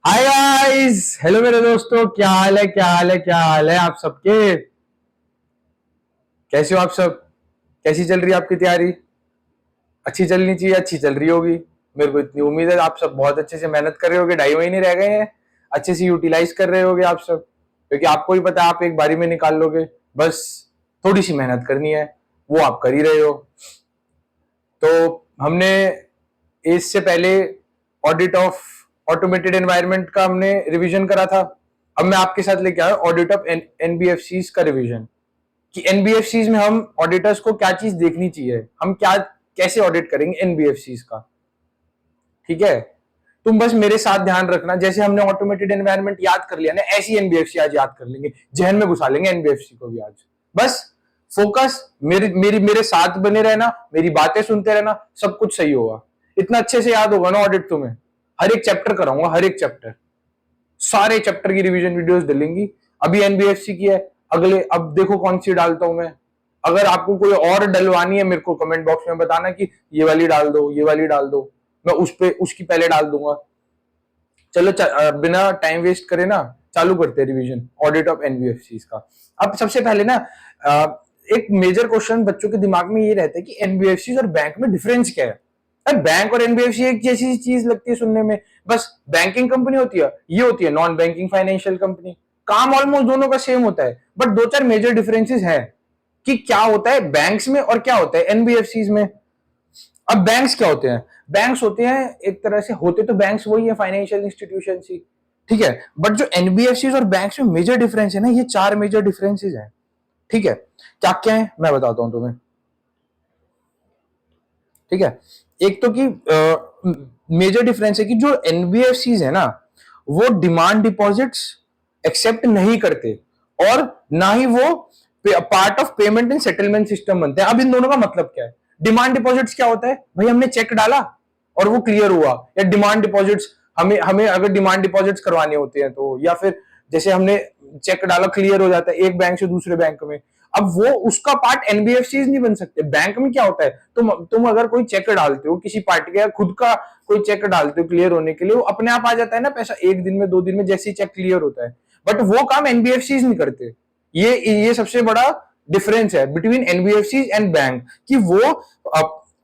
Hi guys, hello मेरे दोस्तों। क्या हाल है, क्या हाल है, क्या हाल है आप सबके? कैसे हो आप सब? कैसी चल रही है आपकी तैयारी? अच्छी चलनी चाहिए, अच्छी चल रही होगी। मेरे को इतनी उम्मीद है आप सब बहुत अच्छे से मेहनत कर रहे होगे। 2.5 महीने रह गए हैं, अच्छे से यूटिलाइज कर रहे होगे आप सब, क्योंकि आपको ही पता है आप एक बारी में निकाल लोगे। बस थोड़ी सी मेहनत करनी है, वो आप कर ही रहे हो। तो हमने इससे पहले ऑडिट ऑफ ऑटोमेटेड एनवायरनमेंट का हमने रिवीजन करा था। अब मैं आपके साथ लेके आया ऑडिट ऑफ एनबीएफसीज का रिवीजन, कि एनबीएफसीज में हम ऑडिटर्स को क्या चीज देखनी चाहिए, हम क्या कैसे ऑडिट करेंगे एनबीएफसीज का। ठीक है, तुम बस मेरे साथ ध्यान रखना। जैसे हमने ऑटोमेटेड एनवायरनमेंट याद कर लिया ना, ऐसी एनबीएफसी आज याद कर लेंगे, जहन में घुसा लेंगे एनबीएफसी को भी आज। बस फोकस मेरे साथ बने रहना, मेरी बातें सुनते रहना, सब कुछ सही होगा। इतना अच्छे से याद होगा ना ऑडिट तुम्हें। हर एक चैप्टर कराऊंगा, हर एक चैप्टर, सारे चैप्टर की रिवीजन वीडियोस डलेंगी। अभी एनबीएफसी की है, अगले अब देखो कौन सी डालता हूं मैं। अगर आपको कोई और डलवानी है मेरे को कमेंट बॉक्स में बताना कि ये वाली डाल दो, ये वाली डाल दो, मैं उस पे उसकी पहले डाल दूंगा। चलो बिना टाइम वेस्ट करे ना चालू करते हैं रिवीजन ऑडिट ऑफ एनबीएफसी का। अब सबसे पहले ना एक मेजर क्वेश्चन बच्चों के दिमाग में ये रहता है कि एनबीएफसी और बैंक में डिफरेंस क्या है। बैंक और एनबीएफसी एक जैसी चीज लगती है सुनने में। बस बैंकिंग कंपनी होती है, ये होती है नॉन बैंकिंग फाइनेंशियल कंपनी। काम ऑलमोस्ट दोनों का सेम होता है, बट दो चार मेजर डिफरेंसेस हैं कि क्या होता है बैंक्स में और क्या होता है एनबीएफसी में। अब बैंक्स क्या होते हैं? बैंक्स होते हैं एक तरह से, होते तो बैंक्स वही है, फाइनेंशियल इंस्टीट्यूशन ही। ठीक है, बट जो एनबीएफसी और बैंक्स में मेजर डिफरेंस है ना, ये चार मेजर डिफरेंसेस हैं। ठीक है, क्या क्या है मैं बताता हूं तुम्हें। ठीक है, एक तो कि मेजर डिफरेंस है कि जो एनबीएफसी है ना, वो डिमांड डिपॉजिट्स एक्सेप्ट नहीं करते, और ना ही वो part of payment and settlement system बनते हैं। अब इन दोनों का मतलब क्या है? डिमांड डिपॉजिट्स क्या होता है भाई? हमने चेक डाला और वो क्लियर हुआ, या डिमांड डिपॉजिट्स हमें हमें अगर डिमांड डिपॉजिट्स करवाने होते हैं तो, या फिर जैसे हमने चेक डाला क्लियर हो जाता है एक बैंक से दूसरे बैंक में। अब वो उसका पार्ट एनबीएफसी नहीं बन सकते। बैंक में क्या होता है, तुम अगर कोई चेक डालते हो किसी पार्टी का, या खुद का कोई चेक डालते हो क्लियर होने के लिए, वो अपने आप आ जाता है ना पैसा, एक दिन में 2 दिन में जैसे ही चेक क्लियर होता है। बट वो काम एनबीएफसी नहीं करते। ये सबसे बड़ा डिफरेंस है बिटवीन एनबीएफसी एंड बैंक, कि वो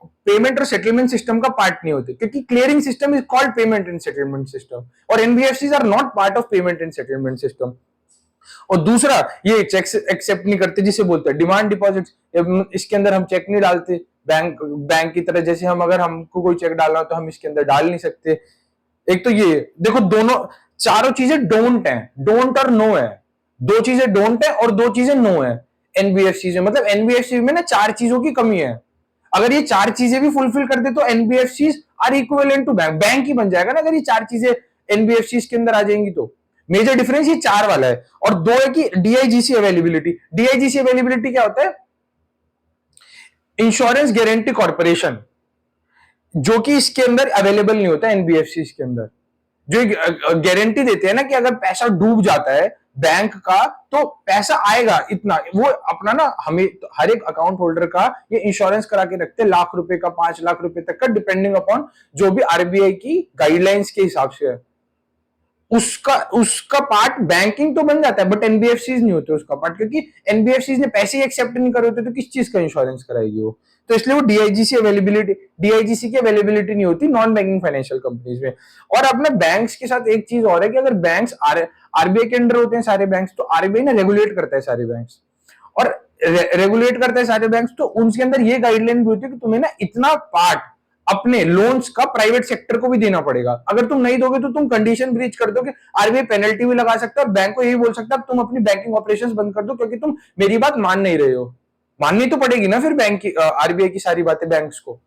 पेमेंट और सेटलमेंट सिस्टम का पार्ट नहीं होते, क्योंकि clearing system is called payment and settlement system, और NBFC are not part of payment and settlement system. और दूसरा, ये चेक एक्सेप्ट नहीं करते, जिसे बोलते हैं डिमांड डिपॉजिट। इसके अंदर हम चेक नहीं डालते बैंक बैंक की तरह। जैसे हम अगर हमको कोई चेक डालना हो तो हम इसके अंदर डाल नहीं सकते। एक तो ये देखो, दोनों चारों चीजें डोंट है, डोंट और नो है। दो चीजें डोंट है और दो चीजें नो है एनबीएफसी में। मतलब एनबीएफसी में ना चार चीजों की कमी है। अगर ये चार चीजें भी फुलफिल कर दे तो NBFC are equivalent to bank, bank ही बन जाएगा ना, अगर ये चार चीजें एनबीएफसी के अंदर आ जाएंगी तो। मेजर डिफरेंस ये चार वाला है। और दो है कि डीआईजीसी अवेलेबिलिटी। डीआईजीसी अवेलेबिलिटी क्या होता है? इंश्योरेंस गारंटी कॉर्पोरेशन, जो कि इसके अंदर अवेलेबल नहीं होता एनबीएफसी के अंदर। जो गारंटी देते हैं ना कि अगर पैसा डूब जाता है बैंक का तो पैसा आएगा इतना, वो अपना ना हमें हर एक अकाउंट होल्डर का ये इंश्योरेंस करा के रखते हैं, ₹1,00,000 का, ₹5,00,000 तक का, डिपेंडिंग अपॉन जो भी आरबीआई की गाइडलाइंस के हिसाब से है। उसका उसका पार्ट बैंकिंग तो बन जाता है, बट एनबीएफसी नहीं होते उसका पार्ट, क्योंकि एनबीएफसी ने पैसे ही एक्सेप्ट नहीं करे होते तो किस चीज का इंश्योरेंस कराएगी वो। तो इसलिए वो डीआईजीसी की अवेलेबिलिटी नहीं होती नॉन बैंकिंग फाइनेंशियल कंपनीज में। और अपने बैंक्स के साथ एक चीज और है कि अगर बैंक्स आरबीआई के अंडर होते हैं सारे बैंक्स, तो आरबीआई ना रेगुलेट करता है सारे बैंक्स, और रेगुलेट करता है सारे बैंक्स, तो उनके अंदर ये गाइडलाइन भी होती है कि तुम्हें ना इतना पार्ट अपने लोन्स का प्राइवेट सेक्टर को भी देना पड़ेगा। अगर तुम नहीं दोगे तो तुम कंडीशन ब्रीच कर दोगे, आरबीआई पेनल्टी भी लगा सकता है, और बैंक को यही बोल सकता है तुम अपनी बैंकिंग ऑपरेशंस बंद कर दो, क्योंकि तुम मेरी बात मान नहीं रहे हो। माननी तो पड़ेगी ना फिर बैंक की, आरबीआई की सारी बातें बैंक्स को।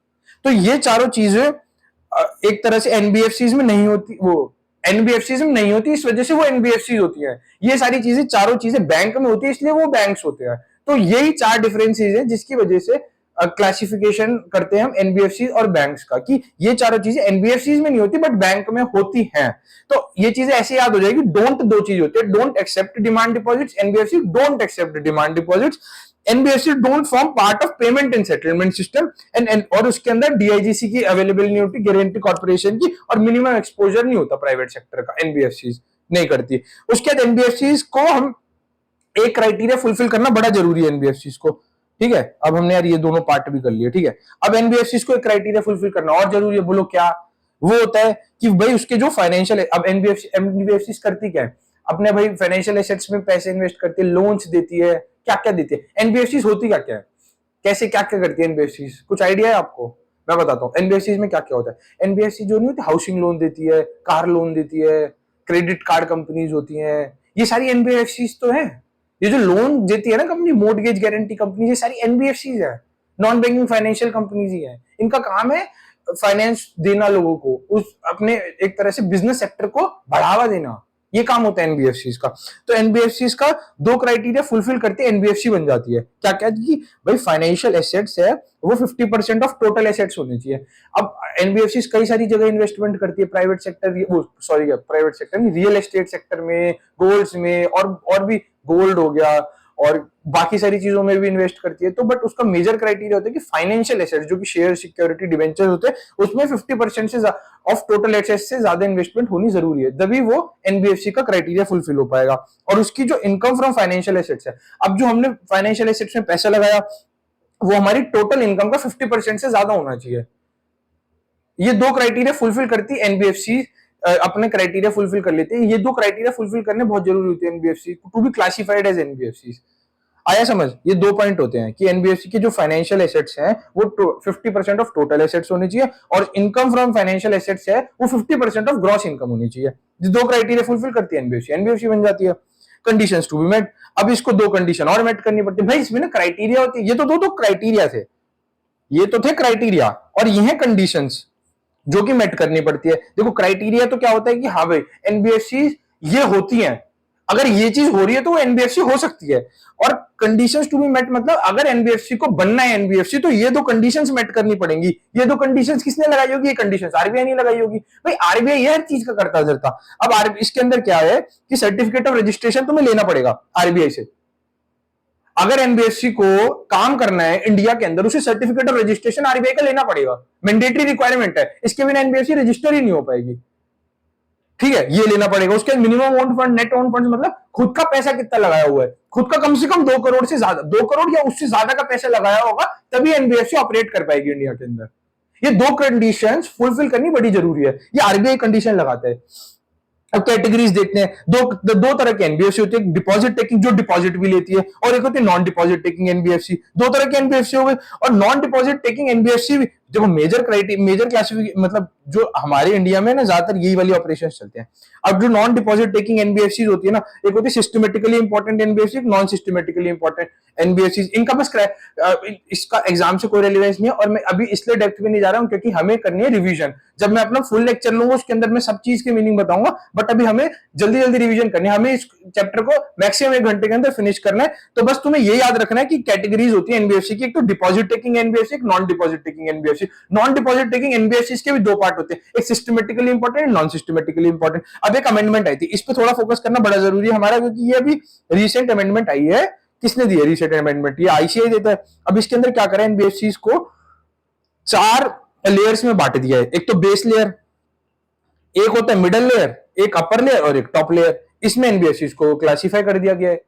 तो ये चारों चीजें एक तरह से एनबीएफसी में नहीं होती, वो एनबीएफसी में नहीं होती, इस वजह से वो एनबीएफसी होती है। ये सारी चीजें, चारों चीजें बैंक में होती है, इसलिए वो बैंक्स होते हैं। तो यही चार डिफरेंसेस हैं जिसकी वजह से क्लासिफिकेशन करते हैं हम एनबीएफसी और बैंक्स का, कि ये चारों चीजें एनबीएफसी में नहीं होती बट बैंक में होती हैं। तो ये चीजें ऐसे याद हो जाएगी। डोंट दो चीज होती है, don't accept demand deposits, NBFC don't accept demand deposits. NBFC don't form part of payment and settlement system and और उसके अंदर डीआईजीसी की अवेलेबल नहीं होती, गारंटी कॉर्पोरेशन की, और मिनिमम एक्सपोजर नहीं होता प्राइवेट सेक्टर का, एनबीएफसी नहीं करती। उसके बाद एनबीएफसी को हम एक क्राइटेरिया फुलफिल करना बड़ा जरूरी है एनबीएफसी को, ठीक है। अब हमने यार ये दोनों पार्ट भी कर लिए, ठीक है। अब एनबीएफसी को एक क्राइटेरिया फुलफिल करना और जरूरी है, बोलो क्या? वो होता है कि भाई उसके जो फाइनेंशियल, अब एनबीएफसी करती क्या है, अपने भाई फाइनेंशियल एसेट्स में पैसे इन्वेस्ट करती है, लोन्स देती है, क्या क्या देती है। एनबीएफसी होती क्या क्या है, कैसे क्या क्या करती है एनबीएफसी, कुछ आइडिया है आपको? मैं बताता हूँ एनबीएफसी में क्या क्या होता है। एनबीएफसी जो नहीं होती, हाउसिंग लोन देती है, कार लोन देती है, क्रेडिट कार्ड कंपनीज होती हैं, ये सारी एनबीएफसी तो है। ये जो लोन देती है ना कंपनी, मोर्टगेज गारंटी कंपनी, ये सारी एनबीएफसी है, नॉन बैंकिंग फाइनेंशियल कंपनीज ही है। इनका काम है फाइनेंस देना लोगों को, उस अपने एक तरह से बिजनेस सेक्टर को बढ़ावा देना, ये काम होता है एनबीएफसी का। तो एनबीएफसी का दो क्राइटेरिया फुलफिल करते हैं, एनबीएफसी बन जाती है। क्या क्या कि भाई फाइनेंशियल एसेट्स है वो 50% ऑफ टोटल एसेट्स होने चाहिए। अब एनबीएफसी कई सारी जगह इन्वेस्टमेंट करती है, private sector, sorry private sector में, रियल एस्टेट सेक्टर में, गोल्ड्स में, और भी गोल्ड हो गया, और बाकी सारी चीजों में भी इन्वेस्ट करती है। तो बट उसका मेजर क्राइटेरिया होता है कि फाइनेंशियल एसेट्स जो कि शेयर, सिक्योरिटी, डिवेंचर होते हैं, उसमें 50% से ऑफ टोटल एसेट्स से ज्यादा इन्वेस्टमेंट होनी जरूरी है, तभी वो एनबीएफसी का क्राइटेरिया फुलफिल हो पाएगा। और उसकी जो इनकम फ्रॉम फाइनेंशियल एसेट्स है, अब जो हमने फाइनेंशियल एसेट्स में पैसा लगाया वो हमारी टोटल इनकम का 50% से ज्यादा होना चाहिए। ये दो क्राइटेरिया फुलफिल करती है एनबीएफसी, अपने क्राइटेरिया फुलफिल कर लेते हैं। ये दो क्राइटेरिया फुलफिल करने बहुत जरूरी होते हैं NBFC to be classified as NBFC. आया समझ? ये दो पॉइंट होते हैं कि एनबीएफसी के जो फाइनेंशियल एसेट्स हैं वो 50% ऑफ टोटल एसेट्स होनी चाहिए, और इनकम फ्रॉम फाइनेंशियल एसेट्स है वो 50% ऑफ ग्रॉस इनकम होनी चाहिए। ये दो क्राइटेरिया फुलफिल करती है एनबीएफसी, एनबीएफसी बन जाती है। कंडीशंस टू बी मेट, अब इसको दो कंडीशन और मेट करनी पड़ती है भाई, इसमें ना क्राइटेरिया होती है। ये तो दो क्राइटेरिया थे, ये तो थे क्राइटेरिया, और ये है कंडीशंस जो कि मेट करनी पड़ती है। देखो क्राइटेरिया तो क्या होता है कि हाँ भाई एनबीएफसी ये होती हैं, अगर ये चीज हो रही है तो वो एनबीएफसी हो सकती है। और कंडीशंस टू बी मेट मतलब अगर एनबीएफसी को बनना है एनबीएफसी तो ये दो कंडीशंस मेट करनी पड़ेंगी। ये दो कंडीशंस किसने लगाई होगी? ये कंडीशंस आरबीआई ने लगाई होगी। भाई आरबीआई हर चीज का करता धरता। अब आरबीआई इसके अंदर क्या है कि सर्टिफिकेट ऑफ रजिस्ट्रेशन तुम्हें लेना पड़ेगा आरबीआई से। अगर एनबीएफसी को काम करना है इंडिया के अंदर, उसे सर्टिफिकेट ऑफ रजिस्ट्रेशन आरबीआई का लेना पड़ेगा, मैंडेटरी रिक्वायरमेंट है, इसके बिना एनबीएफसी रजिस्टर ही नहीं हो पाएगी, ठीक है। ये लेना पड़ेगा। उसके बाद minimum own fund, net own fund मतलब खुद का पैसा कितना लगाया हुआ है, खुद का कम से कम 2 करोड़ से ज्यादा, 2 करोड़ या उससे ज्यादा का पैसा लगाया होगा तभी एनबीएफसी ऑपरेट कर पाएगी इंडिया के अंदर। ये दो कंडीशंस फुलफिल करनी बड़ी जरूरी है, ये आरबीआई कंडीशन लगाता है। अब कैटेगरीज देखते हैं, दो तरह की एनबीएफसी होती है, डिपॉजिट टेकिंग जो डिपॉजिट भी लेती है, और एक होती है नॉन डिपॉजिट टेकिंग एनबीएफसी। दो तरह की एनबीएफसी हो गई। और नॉन डिपॉजिट टेकिंग एनबीएफसी भी देखो मेजर क्लासिफिकेशन, मतलब जो हमारे इंडिया में ना ज्यादातर यही वाली ऑपरेशन चलते हैं। अब जो नॉन डिपॉजिट टेकिंग एनबीएफसी होती है ना, एक होती है systematically important NBFC, non systematically important NBFC. इनका बस इसका एग्जाम से कोई रेलेवेंस नहीं है, और मैं अभी इसलिए डेप्थ में नहीं जा रहा हूं क्योंकि हमें करनी है रिवीजन। जब मैं अपना फुल लेक्चर लूंगा उसके अंदर मैं सब चीज की मीनिंग बताऊंगा, बट अभी हमें जल्दी जल्दी रिवीजन करनी है। हमें इस चैप्टर को मैक्सिमम 1 घंटे के अंदर फिनिश करना है। तो बस तुम्हें ये याद रखना है कि कैटेगरीज होती है एनबीएफसी की, एक तो डिपॉजिट टेकिंग एनबीएफसी, एक non deposit taking NBFC. Non deposit taking NBFC के भी दो पार्ट होते हैं, एक systematically important, non systematically important. अब एक अमेंडमेंट आई थी, इस पे थोड़ा फोकस करना बड़ा जरूरी है हमारा, क्योंकि ये अभी रिसेंट अमेंडमेंट आई है। किसने दी है रिसेंट अमेंडमेंट? ये आईसीआई देता है। अब इसके अंदर क्या करें, एनबीएफसी को 4 लेयर्स में बांट दिया है। एक तो बेस लेयर, एक होता है मिडल लेयर, एक अपर लेयर और एक टॉप लेयर। इसमें एनबीएफसी को क्लासिफाई कर दिया गया है।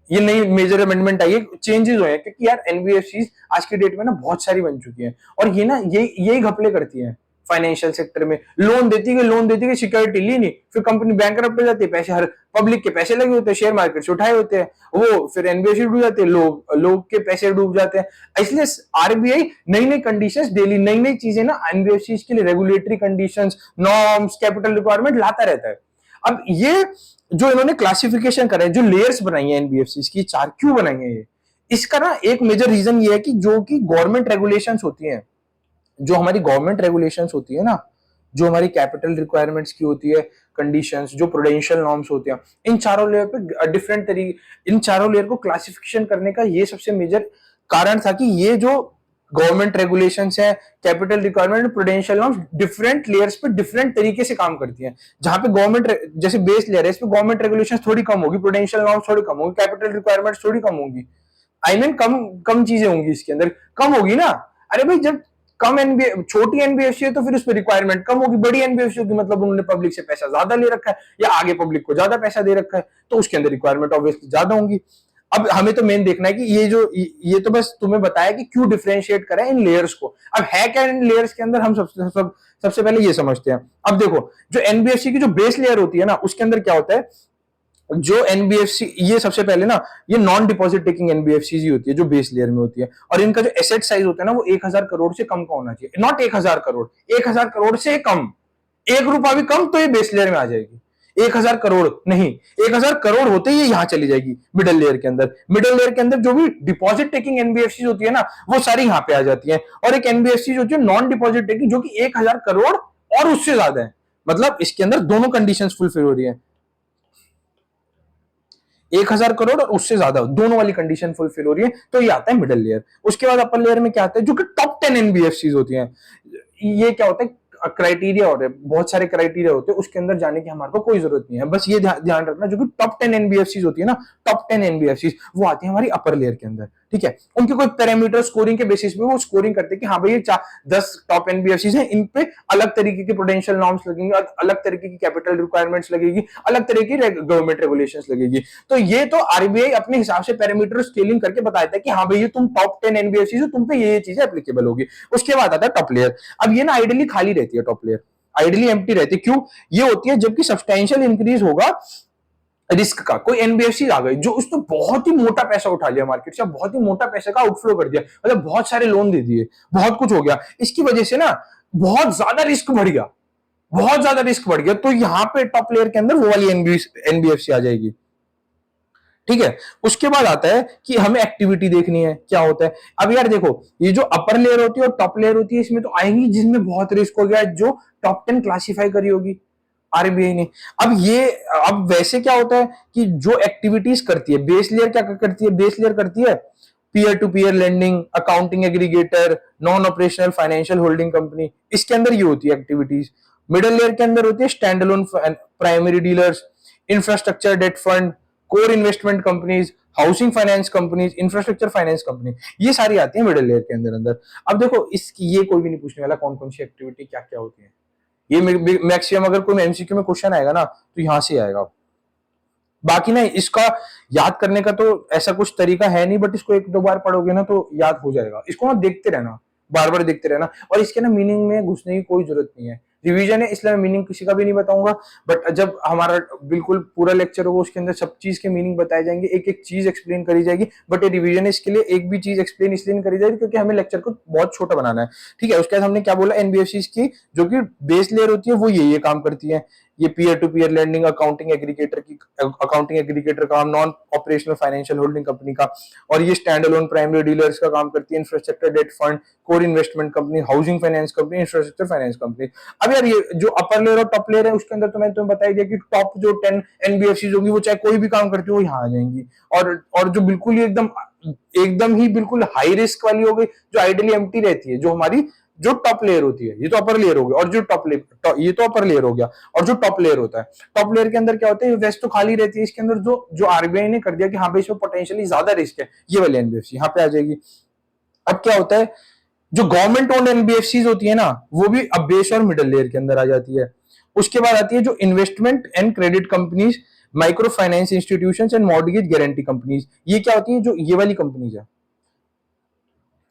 ये नई मेजर अमेंडमेंट आई है, चेंजेस हुए हैं, क्योंकि यार एनबीएफसी आज की डेट में ना बहुत सारी बन चुकी हैं, और ये ना यही घपले करती हैं फाइनेंशियल सेक्टर में। लोन देती गई, सिक्योरिटी ली नहीं, फिर कंपनी बैंकरप्ट हो जाती है, पैसे हर पब्लिक के पैसे लगे होते हैं, शेयर मार्केट से उठाए होते हैं, वो फिर एनबीएफसी डूब जाते हैं, लोग के पैसे डूब जाते हैं। इसलिए आरबीआई नई नई कंडीशंस, डेली नई नई चीजें ना एनबीएफसी के लिए, regulatory conditions, norms, capital requirement लाता रहता है। अब ये जो इन्होंने क्लासिफिकेशन करा है, जो लेयर्स बनाई है एनबीएफसी की, 4 क्यों बनाई है ये, इसका ना एक मेजर रीजन ये है कि जो कि गवर्नमेंट रेगुलेशंस होती हैं, जो हमारी गवर्नमेंट रेगुलेशंस होती है ना, जो हमारी कैपिटल रिक्वायरमेंट्स की होती है, कंडीशंस, जो प्रूडेंशियल नॉर्म्स होते हैं, इन चारों लेयर पे डिफरेंट तरीके, इन चारों लेयर को क्लासिफिकेशन करने का ये सबसे मेजर कारण था कि ये जो गवर्नमेंट रेगुलेशंस है, capital requirement, prudential norms, different layers पे डिफरेंट तरीके से काम करती हैं। जहां पे गवर्नमेंट, जैसे बेस लेयर है, इस पे गवर्नमेंट रेगुलेशंस थोड़ी कम होगी, प्रूडेंशियल नॉर्म्स थोड़ी कम होगी, कैपिटल रिक्वायरमेंट्स थोड़ी कम होगी, आई मीन कम कम चीजें होंगी इसके अंदर, कम होगी ना। अरे भाई जब कम एनबीएफ छोटी एनबीएफसी है तो फिर उस पर रिक्वायरमेंट कम होगी, बड़ी एनबीएफसी होगी मतलब उन्होंने पब्लिक से पैसा ज्यादा ले रखा है या आगे पब्लिक को ज्यादा पैसा दे रखा है, तो उसके अंदर रिक्वायरमेंट ऑब्वियसली ज्यादा होंगी। अब हमें तो मेन देखना है कि ये तो बस तुम्हें बताया कि क्यों डिफरेंशिएट करें इन लेयर्स को। अब है क्या इन लेयर्स के अंदर, हम सबसे पहले ये समझते हैं। अब देखो जो एनबीएफसी की जो बेस लेयर होती है ना, उसके अंदर क्या होता है, जो एनबीएफसी, ये सबसे पहले ना ये नॉन डिपॉजिट टेकिंग एनबीएफसी ही होती है जो बेस लेयर में होती है, और इनका जो एसेट साइज होता है ना वो 1000 करोड़ से कम का होना चाहिए, नॉट 1000 करोड़, 1000 करोड़ से कम, 1 रुपया भी कम तो ये बेस लेयर में आ जाएगी। 1000 करोड़ नहीं, 1000 करोड़ होते ही यहां चली जाएगी मिडिल लेयर के अंदर। मिडिल लेयर के अंदर जो भी डिपॉजिट टेकिंग एनबीएफसी होती है ना वो सारी यहां पे आ जाती है, और एक एनबीएफसी जो नॉन डिपॉजिट टेकिंग जो कि 1000 करोड़ और उससे ज्यादा है, मतलब इसके अंदर दोनों कंडीशन फुलफिल हो रही है, 1000 करोड़ और उससे ज्यादा दोनों वाली कंडीशन फुलफिल हो रही है, तो ये आता है मिडिल लेयर। उसके बाद अपर लेयर में क्या आता है, जो कि टॉप 10 एनबीएफसी होती हैं। ये क्या होता है, क्राइटेरिया होते हैं, बहुत सारे क्राइटेरिया होते हैं, उसके अंदर जाने की हमारे को कोई जरूरत नहीं है, बस ये ध्यान रखना जो कि टॉप 10 एनबीएफसी होती है ना, टॉप 10 एनबीएफसी वो आती है हमारी अपर लेयर के अंदर, ठीक है। उनके कोई पैरामीटर स्कोरिंग के बेसिस पे वो स्कोरिंग करते हैं कि हाँ भाई ये 10 टॉप एनबीएफसी हैं, इन पे अलग तरीके की पोटेंशियल नॉर्म्स लगेंगे, अलग तरीके की कैपिटल रिक्वायरमेंट्स लगेगी, अलग तरीके की गवर्नमेंट रेगुलेशंस लगेगी। तो ये तो आरबीआई अपने हिसाब से पैरामीटर स्केलिंग करके बताता है कि हाँ भाई ये तुम टॉप 10 एनबीएफसी हो, तुम पे ये चीजें एप्लीकेबल होगी। उसके बाद आता है टॉप लेयर। अब ये ना आइडियली खाली रहती है, टॉप लेयर आइडियली एम्प्टी रहती है, क्यों? ये होती है जबकि सब्सटेंशियल इंक्रीज होगा रिस्क का, कोई एनबीएफसी आ गई जो उसने बहुत ही मोटा पैसा उठा लिया मार्केट से, बहुत ही मोटा पैसे का आउटफ्लो कर दिया, मतलब बहुत सारे लोन दे दिए, बहुत कुछ हो गया, इसकी वजह से ना बहुत ज्यादा रिस्क बढ़ गया, बहुत ज्यादा रिस्क बढ़ गया, तो यहां पे टॉप लेयर के अंदर वो वाली एनबीएफसी आ जाएगी, ठीक है। उसके बाद आता है कि हमें एक्टिविटी देखनी है क्या होता है। अब यार देखो ये जो अपर लेयर होती है और टॉप लेयर होती है, इसमें तो आएंगी जिसमें बहुत रिस्क हो गया, जो टॉप 10 क्लासिफाई करी होगी आरबीआई ने। अब वैसे क्या होता है कि जो एक्टिविटीज करती है बेस लेयर, क्या करती है बेस लेयर, करती है peer to peer lending, accounting aggregator, non operational financial holding company, इसके अंदर ये होती है एक्टिविटीज। मिडिल लेयर के अंदर होती है stand alone primary dealers, infrastructure debt fund, core investment companies, housing finance companies, infrastructure finance company, ये सारी आती है मिडिल लेयर के अंदर। अब देखो इसकी ये कोई भी नहीं पूछने वाला कौन कौन सी एक्टिविटी क्या क्या होती है, ये मैक्सिमम अगर कोई एमसीक्यू में क्वेश्चन आएगा ना तो यहां से आएगा। बाकी ना इसका याद करने का तो ऐसा कुछ तरीका है नहीं, बट इसको 1-2 बार पढ़ोगे ना तो याद हो जाएगा। इसको ना देखते रहना, बार बार देखते रहना, और इसके ना मीनिंग में घुसने की कोई जरूरत नहीं है, रिवीजन है इसलिए मैं मीनिंग किसी का भी नहीं बताऊंगा, बट जब हमारा बिल्कुल पूरा लेक्चर होगा उसके अंदर सब चीज के मीनिंग बताए जाएंगे, एक एक चीज एक्सप्लेन करी जाएगी, बट ये रिवीजन है इसके लिए एक भी चीज एक्सप्लेन इसलिए नहीं करी जाएगी क्योंकि हमें लेक्चर को बहुत छोटा बनाना है, ठीक है। उसके बाद हमने क्या बोला, एनबीएफसी की जो कि बेस लेयर होती है वो ये काम करती है, ये peer to peer lending, accounting aggregator का काम, non operational financial holding company का, और ये स्टैंड अलोन प्राइमरी डीलर्स का काम करती है, infrastructure debt fund, core investment company, housing finance company, infrastructure finance company. अब यार ये जो अपर लेयर और टॉप लेयर है उसके अंदर तो मैंने तुम्हें बताई दिया कि टॉप जो 10 एनबीएफसी होगी वो चाहे कोई भी काम करती हो वो यहाँ आ जाएंगी, और जो बिल्कुल ही एकदम ही बिल्कुल हाई रिस्क वाली हो गई जो आइडियली एम्प्टी रहती है, जो हमारी जो टॉप लेयर होती है, ये तो अपर लेयर हो गया, और जो टॉप लेयर, ये तो अपर लेयर हो गया, और जो टॉप लेयर होता है, टॉप लेयर के अंदर क्या होता है, वेस्ट तो खाली रहती है, इसके अंदर जो आरबीआई ने कर दिया कि हाँ भाई इसमें पोटेंशियली ज्यादा रिस्क है, ये वाली एनबीएफसी यहाँ पे आ जाएगी। अब क्या होता है, जो गवर्नमेंट ओन्ड एनबीएफसी होती है ना वो भी अब बेस और मिडिल लेयर के अंदर आ जाती है। उसके बाद आती है जो investment and credit companies, micro finance institutions and mortgage guarantee companies, ये क्या होती है, जो ये वाली कंपनीज है,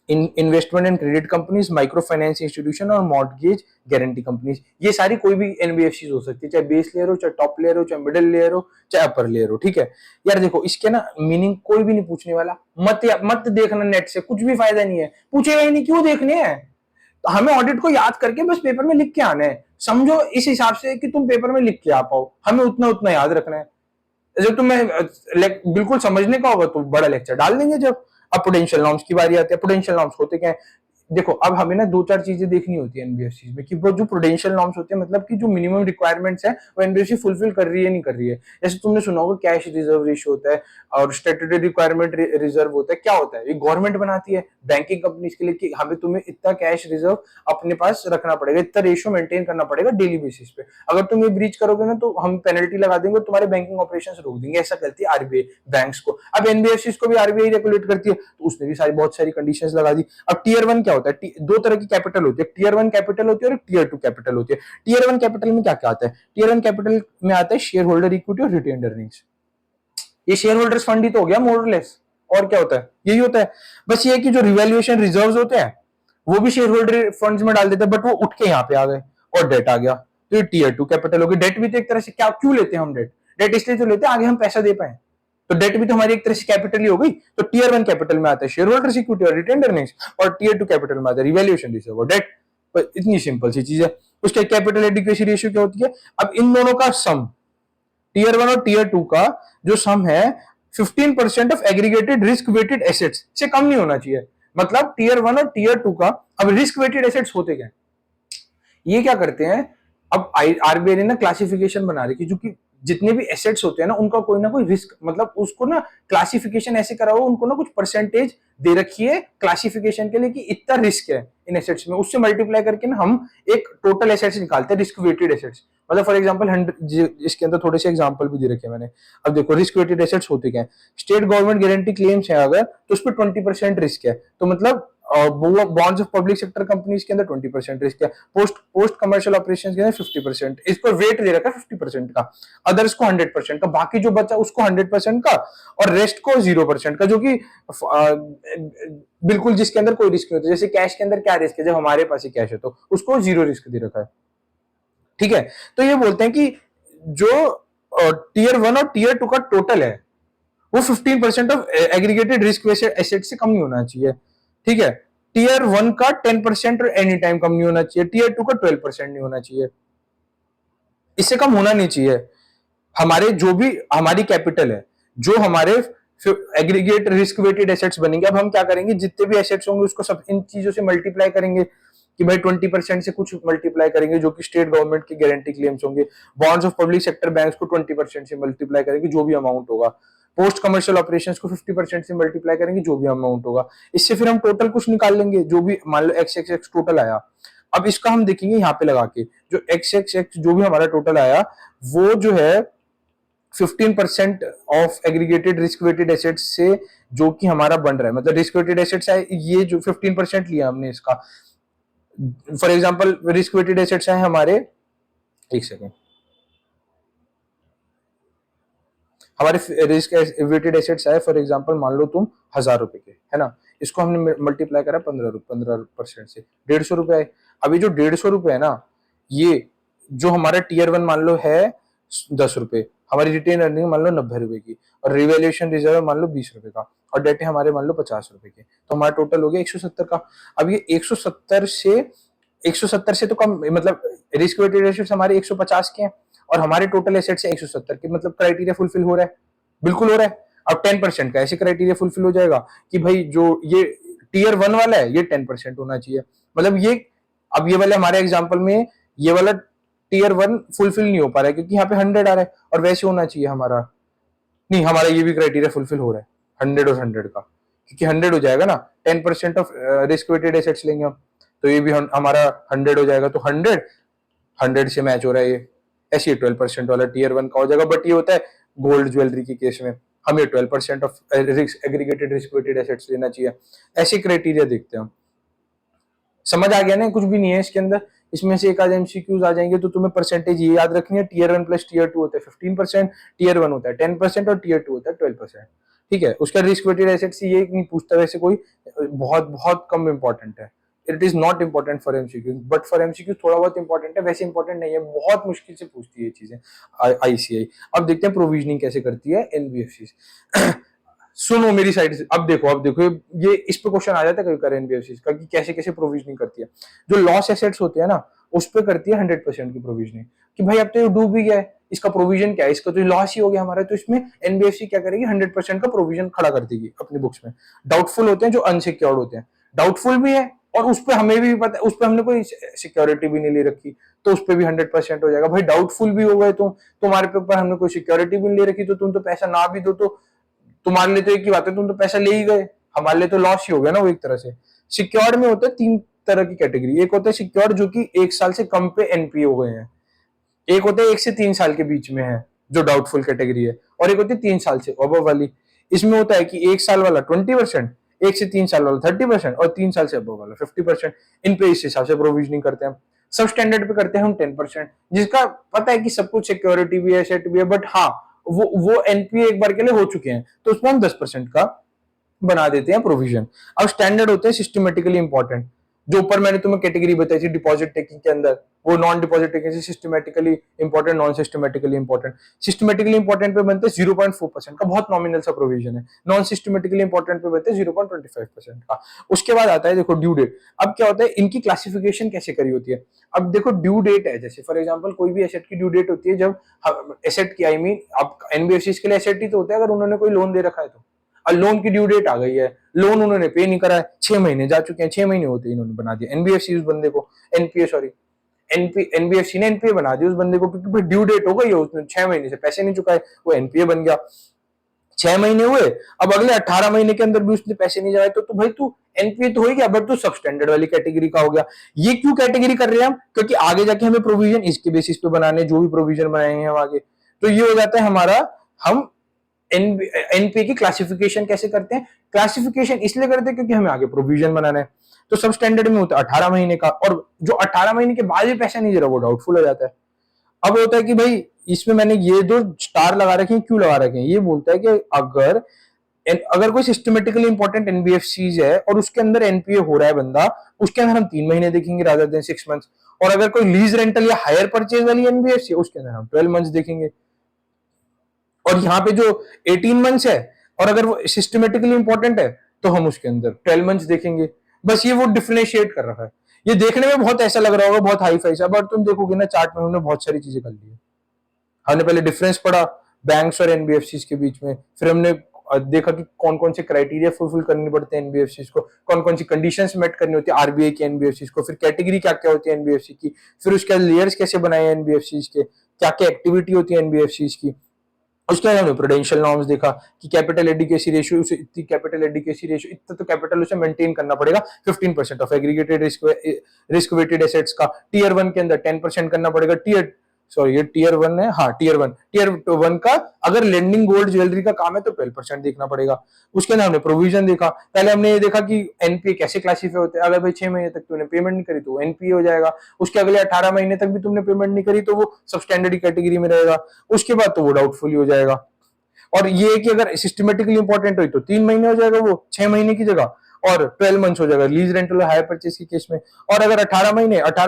investment and credit companies, micro finance institution और मॉर्गेज गारंटी कंपनीज, ये सारी कोई भी एनबीएफसी हो सकती है, चाहे बेस लेयर हो, चाहे टॉप लेयर हो, चाहे मिडिल लेयर हो, चाहे अपर लेयर हो, ठीक है। यार देखो इसके ना मीनिंग कोई भी नहीं पूछने वाला, मत देखना नेट से, कुछ भी फायदा नहीं है, पूछेगा ही नहीं, क्यों देखने हैं, तो हमें ऑडिट को याद करके बस पेपर में लिख के आना है, समझो इस हिसाब से कि तुम पेपर में लिख के आ पाओ, हमें उतना उतना याद रखना है। जब तुम्हें बिल्कुल समझने का होगा तो बड़ा लेक्चर डाल देंगे। जब अब पोटेंशियल नॉर्म्स की बारी आती है, पोटेंशियल नॉर्म्स होते क्या है, देखो अब हमें ना दो चार चीजें देखनी होती है एनबीएफसी में कि वो जो प्रूडेंशियल नॉर्म्स होते हैं, मतलब कि जो मिनिमम रिक्वायरमेंट्स है वो एनबीएफसी फुलफिल कर रही है नहीं कर रही है। जैसे तुमने सुना होगा कैश रिजर्व रेशियो होता है और स्टैट्यूटरी रिक्वायरमेंट रिजर्व होता है। क्या होता है? ये गवर्नमेंट बनाती है बैंकिंग कंपनीज के लिए कि हमें तुम्हें इतना कैश रिजर्व अपने पास रखना पड़ेगा, इतना रेशियो मेंटेन करना पड़ेगा डेली बेसिस पे। अगर तुम ये ब्रीच करोगे ना तो हम पेनल्टी लगा देंगे, तुम्हारे बैंकिंग ऑपरेशंस रोक देंगे। ऐसा करती है आरबीआई बैंक्स को। अब एनबीएफसी को भी आरबीआई रेगुलेट करती है, तो उसने भी बहुत सारी कंडीशंस लगा दी। अब टीयर वन क्या होता है? दो तरह की कैपिटल होती है, टीयर वन कैपिटल होती है और टीयर टू कैपिटल होती है। टीयर वन कैपिटल में क्या क्या आता है? टीयर वन कैपिटल में आता है शेयर होल्डर इक्विटी और रिटेन्ड अर्निंग्स। ये शेयर होल्डर्स फंड ही तो हो गया मोर लेस। और क्या होता है? यही होता है। बस ये कि जो रिवैल्यूएशन रिजर्व्स होते हैं वो भी शेयर होल्डर फंड्स में डाल देते हैं, बट वो उठ के यहाँ पे आ गए और डेट आ गया, तो ये टीयर टू कैपिटल हो गई। डेट भी तो एक तरह से, क्या क्यों लेते हैं हम डेट? डेट इसलिए तो लेते हैं आगे हम पैसा दे पाए, तो डेट भी तो हमारी एक तरह से कैपिटल ही हो गई। तो टीयर वन कैपिटल में आता है शेयर होल्डर्स इक्विटी और रिटेन्ड अर्निंग्स, और टीयर टू कैपिटल में आता है रिवैल्यूएशन रिजर्व और डेट। इतनी सिंपल सी चीज है। उसके कैपिटल एडिक्वेसी रेशियो क्या होती है? अब इन दोनों का सम, टीयर वन और टीयर टू का जो सम है 15% of aggregated risk weighted assets से कम नहीं होना चाहिए। मतलब टीयर वन और टीयर टू का, अब रिस्क वेटेड एसेट्स होते क्या? ये क्या करते हैं, अब आरबीआई ने ना क्लासिफिकेशन बना रखी, जो कि जितने भी एसेट्स होते हैं ना उनका कोई ना कोई रिस्क, मतलब उसको ना क्लासिफिकेशन ऐसे करा हो, उनको ना कुछ परसेंटेज दे रखी है क्लासिफिकेशन के लिए कि इतना रिस्क है इन एसेट्स में। उससे मल्टीप्लाई करके ना हम एक टोटल एसेट्स निकालते हैं, रिस्क वेटेड एसेट्स। मतलब फॉर एग्जांपल 100, इसके अंदर थोड़े से एग्जांपल भी दे रखे हैं मैंने। अब देखो रिस्क वेटेड एसेट्स होते क्या है? स्टेट गवर्नमेंट गारंटी क्लेम्स है अगर, तो उस पर 20% रिस्क है, तो मतलब bonds of public sector companies के अंदर 20% रिस्क है। पोस्ट कमर्शियल ऑपरेशंस के अंदर 50%। इसको वेट दे रखा है 50% का, अदर्स को 100% का, बाकी जो बचा उसको 100% का, और रेस्ट को 0% का, जो कि बिल्कुल जिसके अंदर कोई रिस्क नहीं होता। जैसे कैश के अंदर क्या रिस्क है? जब हमारे पास ही कैश है तो उसको 0 रिस्क दे रखा है। ठीक है, तो ये बोलते हैं कि जो टीयर वन और टीयर टू का टोटल है वो 15% ऑफ एग्रीगेटेड रिस्क एसेट से कम नहीं होना चाहिए। ठीक है, टीयर वन का 10% और एनी टाइम कम नहीं होना चाहिए, टीयर टू का 12% नहीं होना चाहिए, इससे कम होना नहीं चाहिए। हमारे जो भी हमारी कैपिटल है, जो हमारे एग्रीगेट रिस्क वेटेड एसेट्स बनेंगे, अब हम क्या करेंगे, जितने भी एसेट्स होंगे उसको सब इन चीजों से मल्टीप्लाई करेंगे कि भाई 20% से कुछ मल्टीप्लाई करेंगे जो कि स्टेट गवर्नमेंट की गारंटी क्लेम्स होंगे। Bonds of public sector banks को 20% से मल्टीप्लाई करेंगे जो भी अमाउंट होगा। पोस्ट कमर्शियल ऑपरेशंस को 50% से मल्टीप्लाई करेंगे जो भी अमाउंट होगा। इससे फिर हम टोटल कुछ निकाल लेंगे, जो भी मान लो एक्स एक्स एक्स टोटल आया। अब इसका हम देखेंगे यहाँ पे लगा के, जो एक्स एक्स एक्स जो भी हमारा टोटल आया वो जो है 15% of aggregated risk weighted assets से जो कि हमारा बन रहा है, मतलब रिस्क वेटेड एसेट्स है ये जो 15% लिया हमने इसका। For example risk weighted assets है हमारे, एक सेकेंड, हमारे रिस्क वेटेड एसेट्स है फॉर एग्जांपल मान लो तुम 1000 रुपए के, है ना, इसको हमने मल्टीप्लाई करा 15% से 150 रुपए आए। अभी जो 150 रुपए है ना, ये जो हमारा टीयर वन मान लो है 10 रुपए, हमारी रिटेन अर्निंग मान लो 90 रुपए की, और रिवैल्यूएशन रिजर्व मान लो 20 रुपए का, और डेट हमारे मान लो 50 रुपए के, तो हमारा टोटल हो गया 170 का। अब ये 170 से तो कम, मतलब रिस्क वेटेड एसेट्स हमारे 150 के हैं और हमारे टोटल एसेट्स है 170 के, मतलब क्राइटेरिया फुलफिल हो रहा है, बिल्कुल हो रहा है। अब 10% का ऐसे क्राइटेरिया फुलफिल हो जाएगा कि भाई जो ये टीयर वन वाला है ये 10% होना चाहिए। मतलब ये, अब ये वाले हमारे एग्जाम्पल में ये वाला टीयर वन फुलफिल नहीं हो पा रहा है क्योंकि यहाँ पे 100 आ रहा है, और वैसे होना चाहिए हमारा, नहीं हमारा ये भी क्राइटेरिया फुलफिल हो रहा है 100 और 100 का, क्योंकि 100 हो जाएगा ना, 10% ऑफ रिस्क वेटेड एसेट्स लेंगे हम, तो ये भी हमारा 100 हो जाएगा, तो 100 से मैच हो रहा है ये। ऐसे 12% वाला टीयर वन का हो जाएगा। बट ये होता है गोल्ड ज्वेलरी के केस में, हमें 12% of aggregated risk weighted assets लेना चाहिए। ऐसे क्राइटेरिया देखते हैं हम। समझ आ गया ना? कुछ भी नहीं है इसके अंदर, इसमें से एक आध एमसीक्यूज आ जाएंगे, तो तुम्हें परसेंटेज ये याद रखनी है, tier one plus tier two होता है 15%, टीयर वन होता है 10% और टीयर टू होता है 12%। ठीक है, उसका रिस्क वेटेड एसेट्स ये नहीं पूछता वैसे कोई, बहुत बहुत कम इंपॉर्टेंट है। It is not important for MCQ, but for MCQ थोड़ा बहुत इंपॉर्टेंट है, वैसे इंपॉर्टेंट नहीं है, बहुत मुश्किल से पूछती है ये चीजें आईसीआई। अब देखते हैं प्रोविजनिंग कैसे करती है एनबीएफसी। सुनो मेरी साइड से, अब देखो ये इस पे क्वेश्चन आ जाता है कभी कभी एनबीएफसी का कि कैसे कैसे प्रोविजनिंग करती है। जो लॉस एसेट्स होते हैं ना उस पे करती है 100% की प्रोविजनिंग, कि भाई अब तो ये डूब भी गया है, इसका प्रोविजन क्या है, इसका तो लॉस ही हो गया हमारा, तो इसमें एनबीएफसी क्या करेगी, 100% का प्रोविजन खड़ा कर देगी अपनी बुक्स में। डाउटफुल होते हैं जो अनसिक्योर्ड होते हैं, डाउटफुल भी है और उस पे हमें भी पता, उस पे हमने कोई सिक्योरिटी भी नहीं ले रखी, तो उस पे भी 100% हो जाएगा। भाई डाउटफुल भी हो गए तुम, तुम्हारे पे ऊपर हमने कोई सिक्योरिटी भी नहीं ले रखी, तो तुम तो पैसा ना भी दो तो तुम्हारे लिए तो एक ही बात है, तुम तो पैसा ले ही गए, हमारे लिए तो लॉस ही हो गया ना वो एक तरह से। सिक्योर्ड में होता है तीन तरह की कैटेगरी, एक होता है सिक्योर्ड जो कि 1 साल से कम पे एनपीए हो गए हैं, एक होता है 1 से 3 साल के बीच में है जो डाउटफुल कैटेगरी है, और एक होती है 3 साल से अबव वाली। इसमें होता है कि 1 साल वाला 20%, 1 से 3 साल वाला 30% और 3 साल से अबव वाला 50%। इन पे इस हिसाब से प्रोविजनिंग करते हैं। सब स्टैंडर्ड पे करते हैं हम 10%, जिसका पता है कि सब कुछ सिक्योरिटी भी है, सेट भी है, बट हाँ वो एनपीए एक बार के लिए हो चुके हैं, तो उसमें हम 10% का बना देते हैं प्रोविजन। अब स्टैंडर्ड होते हैं सिस्टमेटिकली इंपॉर्टेंट, जो ऊपर मैंने तुम्हें कैटेगरी बताई थी डिपॉजिट टेकिंग के अंदर, वो नॉन डिपॉजिट टेकिंग से systematically important, non systematically important. Systematically important पे बनते हैं 0.4% का, बहुत नॉमिनल सा प्रोविजन है। नॉन सिस्टमेटिकली इंपॉर्टेंट पे बनते हैं 0.25% का। उसके बाद आता है देखो ड्यू डेट। अब क्या होता है, इनकी क्लासिफिकेशन कैसे करी होती है। अब देखो ड्यू डेट है, जैसे फॉर एग्जांपल कोई भी एसेट की ड्यू डेट होती है जब एसेट की, आई मीन अब एनबीएफसी के लिए एसेट ही तो होता है अगर उन्होंने कोई लोन दे रखा है तो। और लोन की ड्यू डेट आ गई है, लोन उन्होंने पे नहीं करा है, 6 महीने जा चुके हैं, 6 महीने होते इन्होंने बना दिया एनबीएफसी उस बंदे को, एनपीए सॉरी एनबीएफसी ने एनपीए बना दिया उस बंदे को, क्योंकि भाई ड्यू डेट हो गई है, उसने 6 महीने से पैसे नहीं चुकाए, वो एनपीए बन गया। 6 महीने हुए, अब अगले 18 महीने के अंदर भी उसने पैसे नहीं जमाए, तो भाई तू एनपीए तो हो ही गया, बट तू सब स्टैंडर्ड वाली कैटेगरी का हो गया। ये क्यों कैटेगरी कर रहे हैं हम, क्योंकि आगे जाके हमें प्रोविजन इसके बेसिस पे बनाने, जो भी प्रोविजन बनाएंगे हम आगे, तो ये हो जाता है हमारा। हम एनपीए की क्लासिफिकेशन कैसे करते हैं, क्लासिफिकेशन इसलिए करते हैं क्योंकि हमें आगे प्रोविजन बनाना है। तो सब स्टैंडर्ड में होता है 18 महीने का, और जो 18 महीने के बाद भी पैसा नहीं दे रहा वो डाउटफुल हो जाता है। अब होता है कि भाई इसमें मैंने ये दो स्टार लगा रखे हैं, क्यों लगा रखे हैं, ये बोलता है कि अगर अगर कोई सिस्टमेटिकली इंपॉर्टेंट एनबीएफसीज है और उसके अंदर एनपीए हो रहा है बंदा, उसके अंदर हम 3 महीने देखेंगे रादर देन 6 मंथ्स। और अगर कोई लीज रेंटल या हायर परचेज वाली एनबीएफसी है, उसके अंदर हम 12 मंथ्स देखेंगे। और यहाँ पे जो 18 मंथ्स है, और अगर वो सिस्टमेटिकली इंपॉर्टेंट है तो हम उसके अंदर 12 मंथ्स देखेंगे। बस ये वो डिफरेंशिएट कर रहा है। ये देखने में बहुत ऐसा लग रहा होगा, बहुत हाई फाई सा, बट तुम देखोगे ना चार्ट में हमने बहुत सारी चीजें कर ली है। हमने पहले डिफरेंस पढ़ा बैंक्स और एनबीएफसी के बीच में, फिर हमने देखा कि कौन कौन से क्राइटेरिया फुलफिल करने पड़ते हैं एनबीएफसी को, कौन कौन सी कंडीशंस मेट करनी होती है आरबीआई की एनबीएफसी को, फिर कैटेगरी क्या क्या होती है एनबीएफसी की, फिर उसके लेयर्स कैसे बनाए एनबीएफसी के, क्या क्या एक्टिविटी होती है एनबीएफसी की। उसके बाद हमने प्रूडेंशियल नॉर्म्स देखा कि कैपिटल एडिकेसी रेशियो, उसे इतनी कैपिटल एडिकेसी रेशियो, इतना तो कैपिटल उसे मेंटेन करना पड़ेगा, 15% of aggregated risk weighted assets का। टीयर 1 के अंदर 10% करना पड़ेगा, टीयर सॉरी ये टीयर 1 है, हाँ टीयर 1 का अगर लेंडिंग गोल्ड ज्वेलरी का काम है तो 12% देखना पड़ेगा। उसके अंदर हमने प्रोविजन देखा, पहले हमने ये देखा कि एनपीए कैसे क्लासीफाई होते हैं। अगर भाई 6 महीने तक तुमने पेमेंट नहीं करी तो एनपीए हो जाएगा, उसके अगले 18 महीने तक भी तुमने पेमेंट नहीं करी तो वो सब स्टैंडर्ड कैटेगरी में रहेगा, उसके बाद तो वो डाउटफुल हो जाएगा। और ये कि अगर सिस्टमेटिकली इंपॉर्टेंट हो तो 3 महीने हो जाएगा वो 6 महीने की जगह, और 12 मंथ्स हो जाएगा लीज रेंटल हायर परचेज के केस में। और अगर 18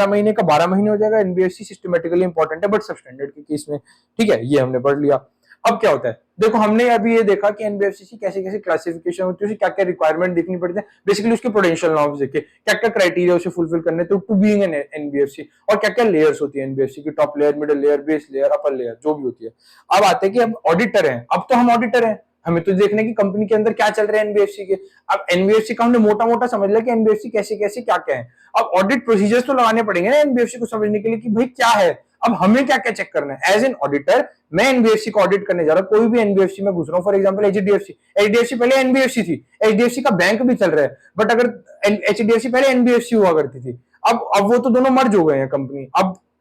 महीने का 12 महीने हो जाएगा एनबीएफसी सिस्टमेटिकली इंपॉर्टेंट है बट सब स्टैंडर्ड के केस में। ठीक है, ये हमने पढ़ लिया। अब क्या होता है, देखो हमने अभी ये देखा कि एनबीएफसी की कैसे कैसे क्लासिफिकेशन होती है, उसे क्या क्या रिक्वायरमेंट देखनी पड़ती है, बेसिकली उसके प्रोडेंशियल नॉर्म्स देखे, क्या क्या क्राइटेरिया उसे फुलफिल करने टू बीइंग एन एनबीएफसी, और क्या क्या लेयर्स होती है एनबीएफसी की, top layer, middle layer, base layer, upper layer, जो भी होती है। अब आते हैं कि अब ऑडिटर हैं, अब तो हम ऑडिटर हैं, हमें तो देखने की कंपनी के अंदर क्या चल रहा है एनबीएफसी के। अब एनबीएफसी का हमने मोटा मोटा समझ लिया कि एनबीएफसी कैसे कैसे क्या क्या है। अब ऑडिट प्रोसीजर्स तो लगाने पड़ेंगे ना एनबीएफसी को समझने के लिए कि भाई क्या है, अब हमें क्या क्या चेक करना है। एज एन ऑडिटर मैं एनबीएफसी को ऑडिट करने जा रहा हूँ, कोई भी एनबीएफसी में घुस रहा हूँ, फॉर एग्जांपल एचडीएफसी, एचडीएफसी पहले एनबीएफसी थी, एचडीएफसी का बैंक भी चल रहा है, बट अगर एचडीएफसी पहले एनबीएफसी हुआ करती थी, अब वो तो दोनों मर्ज हो गए हैं कंपनी,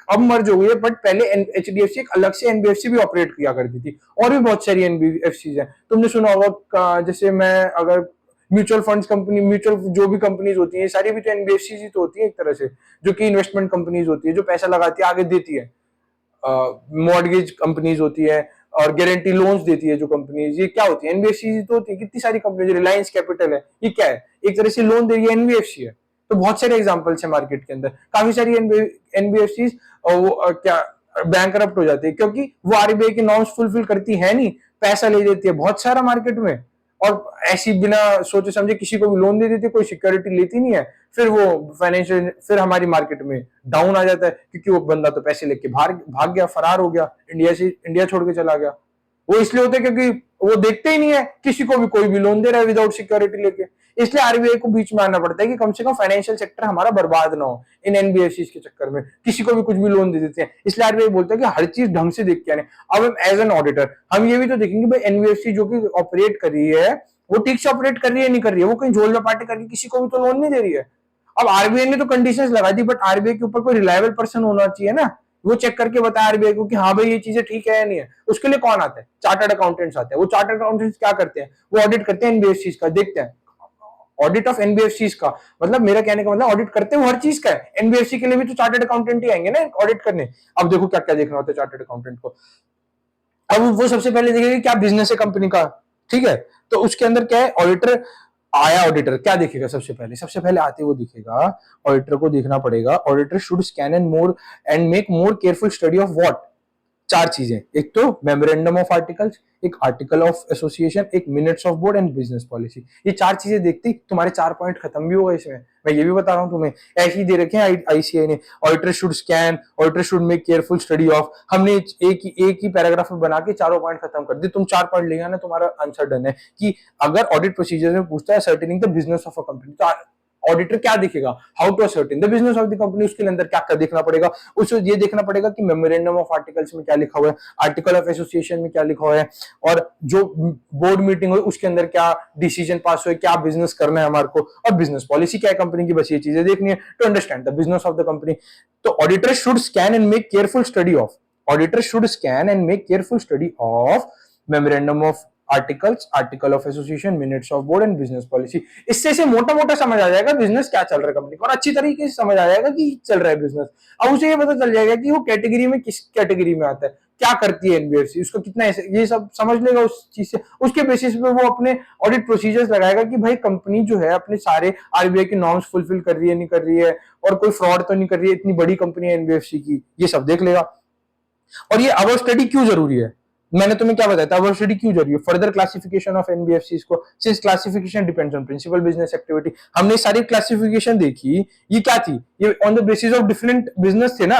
अब मर्ज हो गई है, बट पहले एचडीएफसी एक अलग से एनबीएफसी भी ऑपरेट किया करती थी। और भी बहुत सारी एनबीएफसी है, तुमने सुना होगा, जैसे मैं अगर म्यूचुअल फंड्स कंपनी, म्यूचुअल जो भी कंपनीज होती है सारी भी तो एनबीएफसी ही तो होती है एक तरह से, जो कि इन्वेस्टमेंट कंपनीज होती है, जो पैसा लगाती है आगे देती है, मॉर्गेज कंपनीज होती है और गारंटी लोन्स देती है जो कंपनीज, ये क्या होती है एनबीएफसी तो होती है। कितनी सारी कंपनी, रिलायंस कैपिटल है, ये क्या है, एक तरह से लोन दे रही है, एनबीएफसी है। तो बहुत सारे एग्जांपल्स है मार्केट के अंदर, काफी सारी एनबीएफसी क्या बैंकरप्ट हो जाती है क्योंकि वो आरबीआई के नॉर्म्स फुलफिल करती है नहीं, पैसा ले देती है बहुत सारा मार्केट में, और ऐसी बिना सोचे समझे किसी को भी लोन दे देती है, कोई सिक्योरिटी लेती नहीं है, फिर वो फाइनेंशियल, फिर हमारी मार्केट में डाउन आ जाता है क्योंकि वो बंदा तो पैसे लेके भाग गया, फरार हो गया, इंडिया छोड़ के चला गया। वो इसलिए होता है क्योंकि वो देखते ही नहीं है किसी को भी, कोई भी लोन दे रहा है विदाउट सिक्योरिटी लेके। इसलिए आरबीआई को बीच में आना पड़ता है कि कम से कम फाइनेंशियल सेक्टर हमारा बर्बाद ना हो इन एनबीएफसी के चक्कर में, किसी को भी कुछ भी लोन दे देते हैं। इसलिए आरबीआई बोलता है कि हर चीज ढंग से देख के आने। अब हम एज एन ऑडिटर हम ये भी तो देखेंगे भाई एनबीएफसी जो कि ऑपरेट कर रही है वो ठीक से ऑपरेट कर रही है नहीं कर रही है, वो कहीं झोल पार्टी करके किसी को भी तो लोन नहीं दे रही है। अब आरबीआई ने तो कंडीशंस लगा दी, बट आरबीआई के ऊपर कोई रिलायबल पर्सन होना चाहिए ना, वो चेक करके बताए आरबीआई को कि हाँ भाई ये चीजें ठीक है या नहीं है। उसके लिए कौन आता है? चार्टर्ड अकाउंटेंट्स आते हैं। वो चार्टर्ड अकाउंटेंट्स क्या करते हैं? वो ऑडिट करते हैं एनबीएफसी का, देखते हैं ऑडिट ऑफ एनबीएफसी का, मतलब मेरा कहने का मतलब ऑडिट करते हैं वो हर चीज का है। एनबीएफसी के लिए भी तो चार्टर्ड अकाउंटेंट ही आएंगे ना ऑडिट करने। अब देखो क्या क्या देखना होता है चार्टर्ड अकाउंटेंट को। अब वो सबसे पहले देखेगा क्या बिजनेस है कंपनी का, ठीक है। तो उसके अंदर क्या है, ऑडिटर आया, ऑडिटर क्या देखेगा? सबसे पहले आते वो दिखेगा, ऑडिटर को देखना पड़ेगा, auditor should scan and make more careful study of what, चार चीजें, एक तो मेमोरेंडम ऑफ आर्टिकल्स, एक आर्टिकल ऑफ एसोसिएशन, एक minutes of board and business policy. ये चार चीजें देखती तुम्हारे 4 पॉइंट खत्म भी होगा इसमें। मैं ये भी बता रहा हूं तुम्हें, ऐसे ही दे रखे हैं आईसीआई ने, auditor should scan, auditor should make careful study of. हमने एक ही पैराग्राफ में बना के चारों पॉइंट खत्म कर दी। तुम 4 पॉइंट ले आना, तुम्हारा आंसर डन है। कि अगर ऑडिट प्रोसीजर में पूछता है ascertaining the business of a company, तो ऑडिटर क्या दिखेगा? How to ascertain the business of the company. उसके अंदर क्या क्या देखना पड़ेगा? उसे ये देखना पड़ेगा कि मेमोरेंडम ऑफ आर्टिकल्स में क्या लिखा हुआ है, आर्टिकल ऑफ एसोसिएशन में क्या लिखा हुआ है, और जो बोर्ड मीटिंग हुई उसके अंदर क्या डिसीजन पास हुए, क्या बिजनेस करना है हमारे को, और बिजनेस पॉलिसी क्या है कंपनी की। बस ये चीजें देखनी है to understand the business of the company. तो auditor should scan and make careful study of, auditor should scan and make careful study of memorandum of articles, article of association, minutes of board and business policy. इससे से मोटा मोटा समझ आ जाएगा business क्या चल रहा है कंपनी का, और अच्छी तरीके से समझ आ जाएगा कि चल रहा है बिजनेस। अब उसे ये पता चल जाएगा कि वो कैटेगरी में किस कैटेगरी में आता है, क्या करती है एनबीएफसी, उसको कितना, ये सब समझ लेगा उस चीज से। उसके बेसिस पे वो अपने ऑडिट प्रोसीजर्स लगाएगा कि भाई कंपनी जो है अपने सारे आरबीआई के नॉर्म्स फुलफिल कर रही है नहीं कर रही है, और कोई फ्रॉड तो नहीं कर रही है, इतनी बड़ी कंपनी है एनबीएफसी की, ये सब देख लेगा। और ये अवर स्टडी क्यों जरूरी है, मैंने तुम्हें क्या बताया था, अवर स्टडी क्यों जरूरी है? फर्दर क्लासिफिकेशन ऑफ एनबीएफसीज को, since classification depends on principal business activity. हमने सारी क्लासिफिकेशन देखी, ये क्या थी? ये on the basis of different business थे ना।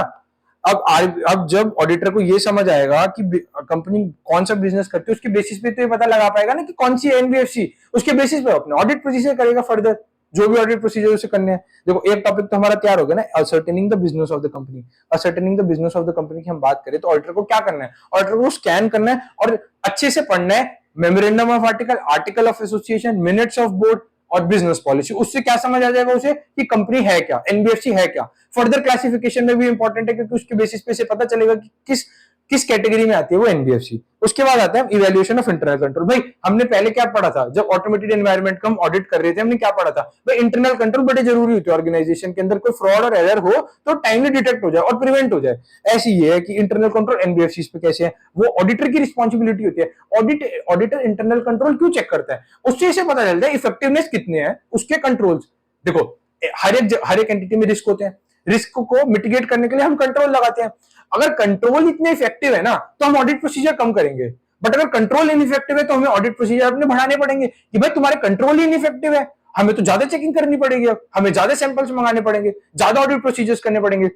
अब जब ऑडिटर को ये समझ आएगा कि कंपनी कौन सा बिजनेस करती है, उसके बेसिस पे तो ये पता लगा पाएगा ना कि कौन सी एनबीएफसी, उसके बेसिस पे अपने ऑडिट प्रोसीजर करेगा फर्दर, जो भी ऑडिट प्रोसीजर उसे करने हैं। देखो एक टॉपिक तो हमारा तैयार हो गया ना, ascertaining the business of the company. Ascertaining the business of the company की हम बात करें तो ऑडिटर को क्या करना है? ऑडिटर को स्कैन करना है और अच्छे से पढ़ना है memorandum of article, article of association, minutes of board और बिजनेस पॉलिसी। उससे क्या समझ आ जाएगा उसे कि कंपनी है क्या, एनबीएफसी है क्या। फर्दर क्लासिफिकेशन में भी इंपॉर्टेंट है क्योंकि उसके बेसिस पे से पता चलेगा कि किस कैटेगरी में आती है वो एनबीएफसी। उसके बाद आता है इवैल्यूएशन ऑफ इंटरनल कंट्रोल। भाई हमने पहले क्या पढ़ा था, जब ऑटोमेटेड एनवायरनमेंट को हम ऑडिट कर रहे थे, हमने क्या पढ़ा था? भाई इंटरनल कंट्रोल बड़े जरूरी होते हैं ऑर्गेनाइजेशन के अंदर, कोई फ्रॉड और एरर हो तो टाइमली डिटेक्ट हो जाए और प्रिवेंट हो जाए। ऐसी ये है कि इंटरनल कंट्रोल एनबीएफसी पे कैसे है, वो ऑडिटर की रिस्पॉन्सिबिलिटी होती है। ऑडिटर इंटरनल कंट्रोल क्यों चेक करता है? उससे इसे पता चलता है इफेक्टिवनेस कितने हैं उसके कंट्रोल्स। देखो हर एक एंटिटी में रिस्क होते हैं, रिस्क को मिटिगेट करने के लिए हम कंट्रोल लगाते हैं। अगर कंट्रोल इतने इफेक्टिव है ना तो हम ऑडिट प्रोसीजर कम करेंगे, बट अगर कंट्रोल इनइफेक्टिव है तो हमें ऑडिट प्रोसीजर अपने बढ़ाने पड़ेंगे कि भाई तुम्हारे कंट्रोल ही इनइफेक्टिव है, हमें तो ज्यादा चेकिंग करनी पड़ेगी, अब हमें ज्यादा सैंपल्स मंगाने पड़ेंगे, ज्यादा ऑडिट प्रोसीजर्स करने पड़ेंगे।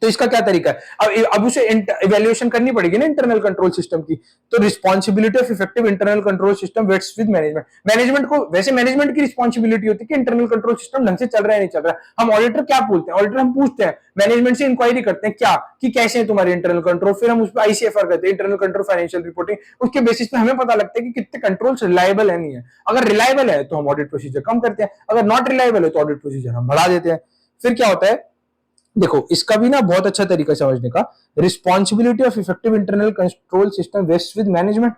तो इसका क्या तरीका है? अब उसे इवैल्यूएशन करनी पड़ेगी ना इंटरनल कंट्रोल सिस्टम की। तो responsibility of effective internal control system vests with management. Management को वैसे मैनेजमेंट की रिस्पॉन्सिबिलिटी होती है कि इंटरनल कंट्रोल सिस्टम ढंग से चल रहा है नहीं चल रहा है। हम ऑडिटर क्या बोलते हैं? ऑडिटर हम पूछते हैं मैनेजमेंट से, इंक्वायरी करते हैं क्या कि कैसे है तुम्हारे इंटरनल कंट्रोल, फिर हम उस पर आईसीएफआर करते हैं, इंटरनल कंट्रोल फाइनेंशियल रिपोर्टिंग। उसके बेसिस पे हमें पता लगता है कि कितने कंट्रोल्स रिलायबल है नहीं है। अगर रिलायबल है तो हम ऑडिट प्रोसीजर कम करते हैं, अगर नॉट रिलायबल है तो ऑडिट प्रोसीजर हम बढ़ा देते हैं। फिर क्या होता है, देखो इसका भी ना बहुत अच्छा तरीका समझने का, responsibility of effective internal control system vest with management.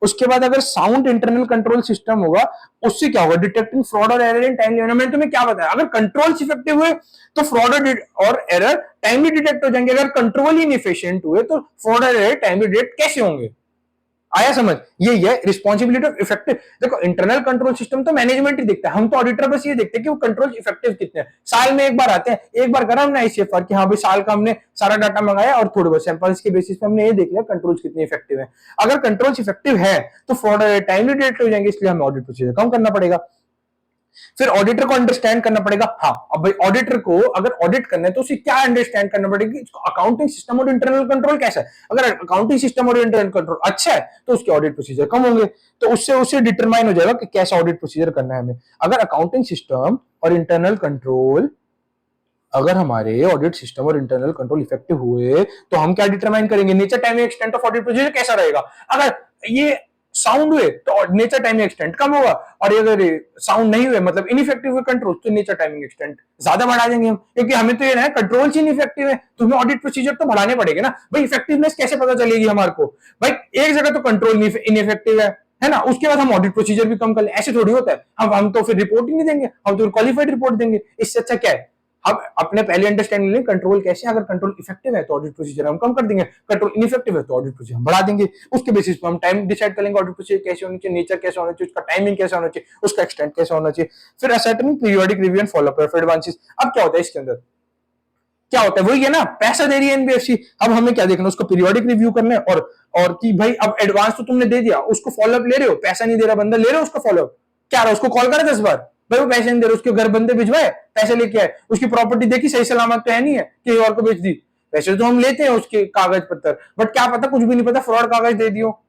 उसके बाद अगर साउंड इंटरनल कंट्रोल सिस्टम होगा उससे क्या होगा, डिटेक्टिंग फ्रॉड और एरर इन टाइमली। मैंने तुम्हें क्या बताया, अगर कंट्रोल्स इफेक्टिव हुए तो फ्रॉड और एरर टाइमली डिटेक्ट हो जाएंगे, अगर कंट्रोल ही इनएफिशिएंट हुए तो फ्रॉड और एरर टाइमली डिटेक्ट कैसे होंगे? आया समझ? ये रिस्पॉन्सिबिलिटी ऑफ इफेक्टिव। देखो इंटरनल कंट्रोल सिस्टम तो मैनेजमेंट ही देखता है, हम तो ऑडिटर बस ये देखते हैं कि वो कंट्रोल इफेक्टिव कितने हैं। साल में एक बार आते हैं, एक बार करा हमने आईसीएफआर कि हाँ भाई साल का हमने सारा डाटा मंगाया और थोड़े बहुत सैंपल्स के बेसिस पे हमने ये देख लिया कंट्रोल्स कितने इफेक्टिव है। अगर कंट्रोल्स इफेक्टिव है तो फ्रॉड टाइमली डिटेक्ट हो जाएंगे, इसलिए हमें ऑडिट प्रोसीजर कम करना पड़ेगा। फिर ऑडिटर को अंडरस्टैंड करना पड़ेगा। हाँ, अब भाई ऑडिटर को अगर ऑडिट करना है तो उसे क्या अंडरस्टैंड करना पड़ेगा, अकाउंटिंग सिस्टम और इंटरनल कंट्रोल कैसा है। अगर अकाउंटिंग सिस्टम और इंटरनल कंट्रोल अच्छा है तो उसके ऑडिट प्रोसीजर कम होंगे, तो उससे उसे डिटरमाइन हो जाएगा कि कैसा ऑडिट प्रोसीजर करना है हमें। अगर अकाउंटिंग सिस्टम और इंटरनल कंट्रोल, अगर हमारे ऑडिट सिस्टम और इंटरनल कंट्रोल इफेक्टिव हुए तो हम क्या डिटरमाइन करेंगे, nature, timing, extent of audit procedure कैसा रहेगा। अगर ये साउंड हुए तो नेचर, टाइमिंग, एक्सटेंट कम होगा, और अगर साउंड नहीं हुए मतलब इनइफेक्टिव हुए कंट्रोल, तो नेचर, टाइमिंग, एक्सटेंट ज्यादा बढ़ा देंगे हम, क्योंकि हमें तो ये ना कंट्रोल ही इनइफेक्टिव है, तो हमें ऑडिट प्रोसीजर तो बढ़ाने पड़ेंगे ना भाई। इफेक्टिवनेस कैसे पता चलेगी हमारे को भाई, एक जगह तो कंट्रोल इनइफेक्टिव है ना, उसके बाद हम ऑडिट प्रोसीजर भी कम कर ले, ऐसे थोड़ी होता है। हम तो फिर रिपोर्ट ही नहीं देंगे, हम तो क्वालिफाइड रिपोर्ट देंगे। इससे अच्छा क्या है, अब अपने पहले अंडरस्टैंडिंग लें कंट्रोल कैसे, अगर कंट्रोल इफेक्टिव है तो ऑडिट प्रोसीजर हम कम कर देंगे, कंट्रोल इनइफेक्टिव है तो ऑडिट प्रोसीजर हम बढ़ा देंगे। उसके बेसिस पर हम टाइम डिसाइड करेंगे ऑडिट प्रोसीजर कैसे होनी चाहिए, नेचर कैसा होना चाहिए, उसका टाइमिंग कैसा होना चाहिए, उसका एक्सटेंट कैसा होना चाहिए। फिर ascertaining periodic review and follow up of advances. अब क्या होता है इसके अंदर, क्या होता है वही है ना, पैसा दे रही है एनबीएफसी, अब हमें क्या देखना, उसको पीरियोडिक रिव्यू करना है, और कि भाई अब एडवांस तो तुमने दे दिया, उसको फॉलोअप ले रहे हो, पैसा नहीं दे रहा बंदा, ले रहे हो उसका फॉलोअप, क्या रहा उसको कॉल करा 10 बार, भाई वो पैसे नहीं दे रहे, उसके घर बंदे भिजवाए, पैसे लेके आए, उसकी प्रॉपर्टी देखी सही सलामत तो है नहीं है कि और को बेच दी, पैसे तो हम लेते हैं उसके कागज पत्तर, बट क्या पता कुछ भी नहीं पता फ्रॉड कागज दे दियो।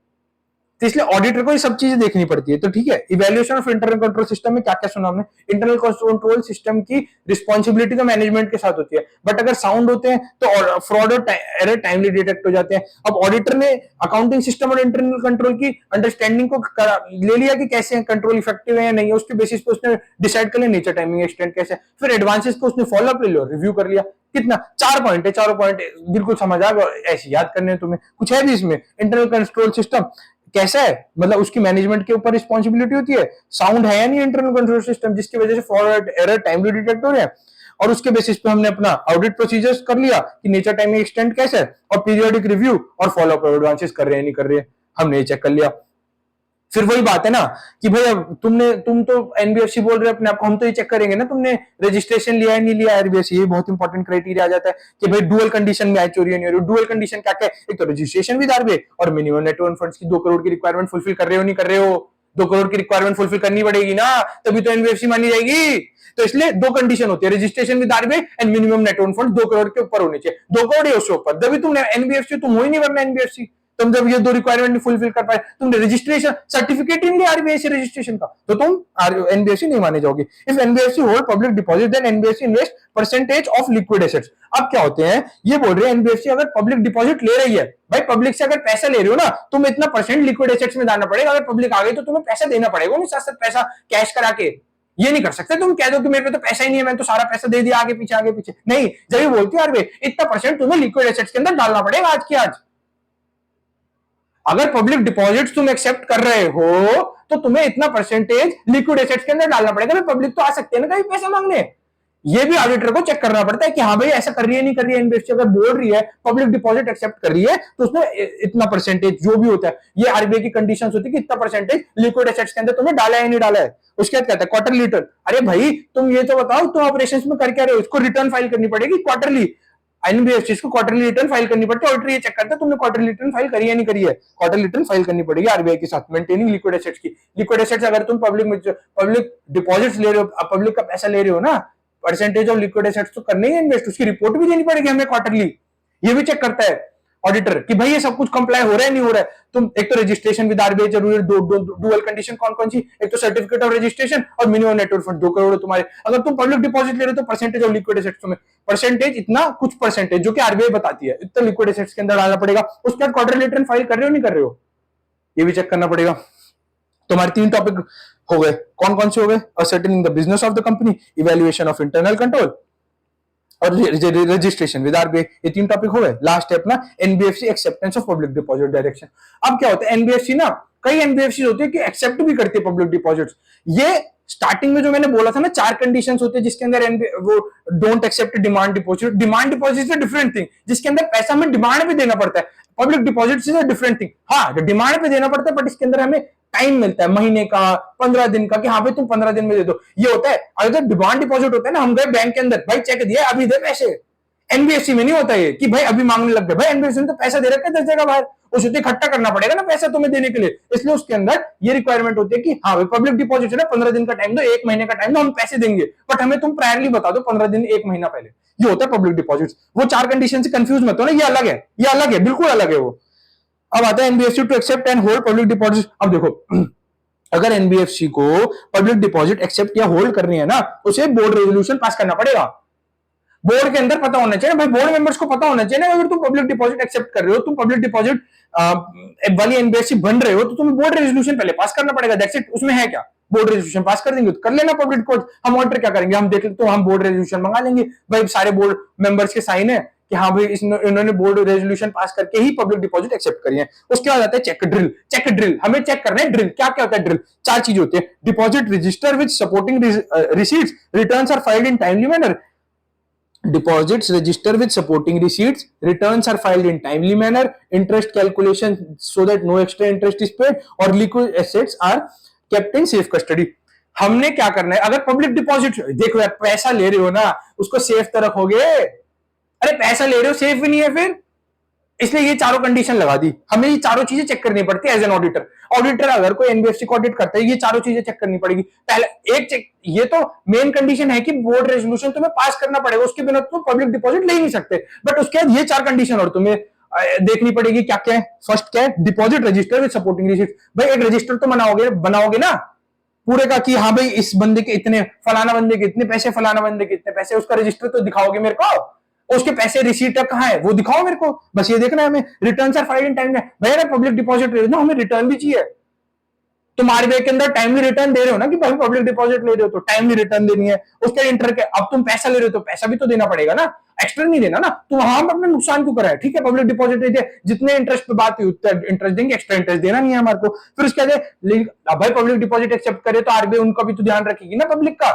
तो इसलिए ऑडिटर को ये सब चीजें देखनी पड़ती है। तो ठीक है, evaluation of internal control system में क्या क्या सुना हमने, इंटरनल कंट्रोल सिस्टम की रिस्पॉन्सिबिलिटी तो मैनेजमेंट के साथ होती है, बट अगर साउंड होते हैं तो फ्रॉड और एरर टाइमली डिटेक्ट हो जाते हैं। अब ऑडिटर ने अकाउंटिंग सिस्टम और इंटरनल कंट्रोल की अंडरस्टैंडिंग को ले लिया कि कैसे कंट्रोल इफेक्टिव है या नहीं है, उसके बेसिस पे उसने डिसाइड कर लिया नेचर, टाइमिंग, एक्सटेंट कैसे है। फिर एडवांसेस को उसने फॉलोअप ले लिया, रिव्यू कर लिया, कितना 4 पॉइंट है, चारों पॉइंट बिल्कुल समझ आ गया, ऐसे याद करने हैं तुम्हें, कुछ है भी इसमें। इंटरनल कंट्रोल सिस्टम कैसा है, मतलब उसकी मैनेजमेंट के ऊपर रिस्पॉन्सिबिलिटी होती है, साउंड है या नहीं इंटरनल कंट्रोल सिस्टम जिसकी वजह से फॉरवर्ड एरर टाइमली डिटेक्ट हो रहे हैं, और उसके बेसिस पे हमने अपना ऑडिट प्रोसीजर्स कर लिया कि नेचर, टाइमिंग, एक्सटेंट कैसा है, और पीरियोडिक रिव्यू और फॉलोअप एडवांसेस कर रहे हैं नहीं कर रहे हैं, हमने चेक कर लिया। फिर वही बात है ना कि भाई अब तुम तो एनबीएफसी बोल रहे हो अपने आप को, हम तो ये चेक करेंगे ना तुमने रजिस्ट्रेशन लिया है नहीं लिया एनबीएफसी, ये बहुत इंपॉर्टेंट क्राइटेरिया आ जाता है कि भाई डुअल कंडीशन मैच हो रही है नहीं हो रही। डुअल कंडीशन क्या क्या है, एक तो रजिस्ट्रेशन विद आरबीआई और मिनिमम नेट ओन फंड्स की 2 करोड़ की रिक्वायरमेंट फुलफिल कर रहे हो नहीं कर रहे हो, 2 करोड़ की रिक्वायरमेंट फुलफिल करनी पड़ेगी ना, तभी तो एनबीएफसी मानी जाएगी। तो इसलिए 2 कंडीशन होती है, registration with RBI and minimum net own fund 2 crore के ऊपर होने चाहिए, 2 करोड़ उससे ऊपर, तभी तुम एनबीएफसी, तुम हो ही नहीं वरना एनबीएफसी। तुम जब ये 2 रिक्वायरमेंट नहीं फुलफिल कर पाए, तुमने रजिस्ट्रेशन सर्टिफिकेट ही नहीं लिया आरबीआई से रजिस्ट्रेशन का, तो तुम एनबीएफसी नहीं माने जाओगे। If NBFC hold public deposit then NBFC invest percentage of liquid assets. अब क्या होते हैं, ये बोल रहे हैं एनबीएफसी अगर पब्लिक डिपॉजिट ले रही है, भाई पब्लिक से अगर पैसा ले रहे हो ना, तुम्हें इतना परसेंट लिक्विड एसेट्स में डालना पड़ेगा, अगर पब्लिक आ गई तो तुम्हें पैसा देना पड़ेगा, नहीं साथ साथ पैसा कैश करा के। ये नहीं कर सकते तुम कह दो कि मेरे पे तो पैसा ही नहीं है, मैंने तो सारा पैसा दे दिया आगे पीछे नहीं, जब ये बोलती है यार इतना परसेंट तुम्हें लिक्विड एसेट्स के अंदर डालना पड़ेगा आज की आज। अगर पब्लिक डिपॉजिट्स तुम एक्सेप्ट कर रहे हो तो तुम्हें इतना परसेंटेज लिक्विड एसेट्स के अंदर डालना पड़ेगा। पब्लिक तो आ सकते हैं ना कहीं पैसा मांगने, ये भी ऑडिटर को चेक करना पड़ता है कि हाँ भाई ऐसा कर रही है नहीं कर रही है एनबीएफसी, अगर बोल रही है पब्लिक डिपॉजिट एक्सेप्ट कर रही है तो उसमें इतना परसेंटेज जो भी होता है, ये आरबीआई की कंडीशंस होती है कि इतना परसेंटेज लिक्विड एसेट्स के अंदर तुम्हें डाला है नहीं डाला है। उसके बाद कहता है क्वार्टरली रिटर्न। अरे भाई तुम ये तो बताओ तुम ऑपरेशंस में कर क्या रहे हो, इसको रिटर्न फाइल करनी पड़ेगी क्वार्टरली, एनबीएफसी को क्वार्टरली रिटर्न फाइल करनी पड़ती है, ऑडिटर ये चेक करता है तुमने क्वार्टरली रिटर्न फाइल करी है नहीं करी है, क्वार्टरली रिटर्न फाइल करनी पड़ेगी आरबीआई के साथ, मेंटेनिंग लिक्विड एसेट्स की। लिक्विड एसेट्स अगर तुम पब्लिक डिपॉजिट्स ले रहे हो, पब्लिक का पैसा ले रहे हो ना, परसेंटेज ऑफ लिक्विड एसेट्स तो करने ही इन्वेस्ट, उसकी रिपोर्ट भी देनी पड़ेगी हमें क्वार्टरली, ये भी चेक करता है ऑडिटर कि भाई ये सब कुछ कंप्लाई हो रहा है नहीं हो रहा है। तुम एक तो रजिस्ट्रेशन विद आरबीआई जरूरी है, डुअल कंडीशन कौन कौन सी, एक तो सर्टिफिकेट ऑफ रजिस्ट्रेशन और minimum net worth fund 2 crore तुम्हारे। अगर तुम पब्लिक डिपॉजिट ले रहे हो तो परसेंटेज ऑफ लिक्विड एसेट्स में परसेंटेज इतना कुछ परसेंटेज जो कि आरबीआई बताती है इतना लिक्विड एसेट्स के अंदर डालना पड़ेगा। उसके बाद क्वार्टरली रिटर्न फाइल कर रहे हो नहीं कर रहे हो, ये भी चेक करना पड़ेगा। तुम्हारे 3 टॉपिक हो गए, कौन कौन से हो गए, ascertaining the business of the company, evaluation of internal control और रजिस्ट्रेशन विद आरबीआई, ये 3 टॉपिक हो गए। लास्ट है अपना NBFC acceptance of public deposit direction. अब क्या होता है एनबीएफसी ना, कई एनबीएफसी होते हैं कि एक्सेप्ट भी करती है पब्लिक डिपॉजिट्स। ये स्टार्टिंग में जो मैंने बोला था ना 4 कंडीशंस होते हैं जिसके अंदर वो don't accept demand deposit. Demand deposit is different thing, जिसके अंदर पैसा में डिमांड भी देना पड़ता है। Public deposit is different thing, हाँ डिमांड पे देना पड़ता है बट इसके अंदर हमें टाइम मिलता है महीने का 15 दिन का कि हाँ भाई तुम 15 दिन में दे दो, ये होता है। अगर डिमांड डिपॉजिट होता है ना, हम गए बैंक के अंदर भाई चेक दिया अभी दे पैसे, एनबीएफसी में नहीं होता ये कि भाई अभी मांगने लग गए, भाई एनबीएफसी ने तो पैसा दे रखा है 10 जगह बाहर, उसे तो इकट्ठा करना पड़ेगा ना पैसा तुम्हें देने के लिए, इसलिए उसके अंदर ये रिक्वायरमेंट होती है कि हाँ भाई पब्लिक डिपॉजिट है ना, 15 दिन का टाइम दो, 1 महीने का टाइम दो, हम पैसे देंगे, बट हमें तुम प्रायरली बता दो 15 दिन 1 महीना पहले। ये होता है पब्लिक डिपॉजिट। वो 4 कंडीशन से कंफ्यूज मत हो ना, ये अलग है, ये अलग है, बिल्कुल अलग है वो। अब आता है NBFC to accept and hold public deposit. अब देखो अगर एनबीएफसी को पब्लिक डिपॉजिट एक्सेप्ट या होल्ड करनी है ना, उसे बोर्ड रेजोल्यूशन पास करना पड़ेगा। बोर्ड के अंदर पता होना चाहिए भाई, बोर्ड मेंबर्स को पता होना चाहिए ना, अगर तुम पब्लिक डिपॉजिट एक्सेप्ट कर रहे हो, तुम पब्लिक डिपॉजिट वाली एनबीएफसी बन रहे हो, तो तुम्हें बोर्ड रेजोल्यूशन पहले पास करना पड़ेगा। दैट्स इट, उसमें है क्या, बोर्ड रेजोल्यूशन पास कर देंगे तो कर लेना पब्लिक डिपॉजिट। हम ऑडिटर क्या करेंगे, हम देख लेते तो हम बोर्ड रेजोल्यूशन मंगा लेंगे, भाई सारे बोर्ड मेंबर्स के साइन है कि हाँ भाई इन्होंने बोर्ड रेजोल्यूशन पास करके ही पब्लिक डिपॉजिट एक्सेप्ट करी है। उसके बाद आता है चेक ड्रिल। चेक ड्रिल हमें चेक करना है, ड्रिल क्या क्या होता है। ड्रिल 4 चीज होती है, deposit register with supporting receipts, returns are filed in timely manner, deposits register with supporting receipts, returns are filed in timely manner, interest calculation so that no extra interest is paid, और liquid assets are kept in safe custody। हमने क्या करना है, अगर public deposit देखो यार, पैसा ले रहे हो ना उसको सेफ तो रखोगे, अरे पैसा ले रहे हो सेफ भी नहीं है फिर, इसलिए ये चारों कंडीशन लगा दी। हमें ये चारों चीजें चेक करनी पड़ती है एज एन ऑडिटर। ऑडिटर अगर कोई एनबीएफसी को ऑडिट करता है, ये चारों चीजें चेक करनी पड़ेगी। पहले एक चेक, ये तो मेन कंडीशन है कि बोर्ड रेजोल्यूशन तुम्हें पास करना पड़ेगा, उसके बिना तुम पब्लिक डिपॉजिट ले नहीं सकते। बट उसके बाद ये 4 कंडीशन और तुम्हें देखनी पड़ेगी। क्या क्या है, फर्स्ट क्या है, deposit register with supporting receipt. भाई एक रजिस्टर तो बनाओगे ना पूरे का, कि हाँ भाई इस बंदे के इतने, फलाना बंदे के इतने पैसे, फलाना बंदे के इतने पैसे, उसका रजिस्टर तो दिखाओगे मेरे को, उसके पैसे रिसीट कहाँ है वो दिखाओ मेरे को, बस ये देखना है हमें। Return are filed in time, भैया पब्लिक डिपॉजिट ले रहे हो, हमें रिटर्न भी चाहिए। तुम आरबीआई के अंदर टाइमली रिटर्न दे रहे हो ना, कि भाई पब्लिक डिपॉजिट ले रहे हो तो टाइमली रिटर्न देनी है, उसके इंटर के, अब तुम पैसा ले रहे हो तो पैसा भी तो देना पड़ेगा ना, एक्स्ट्रा नहीं देना ना। तो वहां पर अपने नुकसान क्यों कराए, ठीक है पब्लिक डिपॉजिट दे दिया, जितने इंटरेस्ट पे बात हुई उतना इंटरेस्ट देंगे, एक्स्ट्रा इंटरेस्ट देना नहीं है हमारे को। फिर उसके बाद भाई पब्लिक डिपॉजिट एक्सेप्ट करे तो आरबीआई उनका भी तो ध्यान रखेगी ना, पब्लिक का,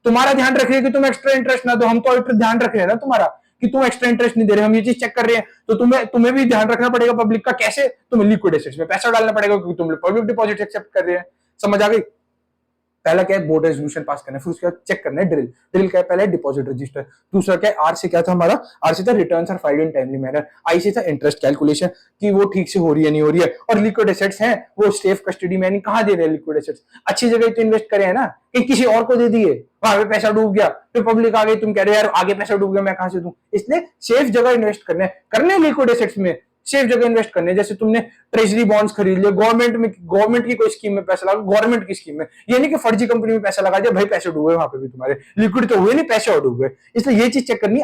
तुम्हारा ध्यान रख रही है कि तुम एक्स्ट्रा इंटरेस्ट ना दो, हम तो ध्यान रख रहे हैं ना तुम्हारा कि तुम एक्स्ट्रा इंटरेस्ट नहीं दे रहे, हम ये चीज चेक कर रहे हैं, तो तुम्हें भी ध्यान रखना पड़ेगा पब्लिक का। कैसे, तुम्हें लिक्विड एसेट्स में पैसा डालना पड़ेगा क्योंकि तुम पब्लिक डिपॉजिट एक्सेप्ट कर रहे हैं। समझ आ गई। पहला क्या है, बोर्ड रेजोल्यूशन पास करना है, फिर उसके बाद चेक करना है ड्रिल। ड्रिल क्या है, पहले डिपॉजिट रजिस्टर, दूसरा क्या है, आर से क्या था हमारा, आर से था returns are filed in timely manner, I से था इंटरेस्ट कैलकुलेशन कि वो ठीक से हो रही है नहीं हो रही है, और लिक्विड एसेट्स हैं वो सेफ कस्टडी में, कहां दे रहे हैं लिक्विड एसेट्स, अच्छी जगह तो इन्वेस्ट करे हैं ना, कि किसी और को दे दिए, वहां पे पैसा डूब गया, फिर पब्लिक आ गई, तुम कह रहे हो यार आगे पैसा डूब गया मैं कहां से दूं। इसलिए सेफ जगह इन्वेस्ट करने लिक्विड एसेट्स में, सेफ जगह इन्वेस्ट करने। जैसे तुमने ट्रेजरी बॉन्ड्स खरीद लिया, गवर्नमेंट की कोई स्कीम में पैसा लगा, गवर्नमेंट की स्कीम में, ये नहीं कि फर्जी कंपनी में पैसा लगा दिया, भाई पैसे डूबे वहां पे भी तुम्हारे, लिक्विड तो हुए नहीं, पैसे और डूब गए। इसलिए ये चीज चेक करनी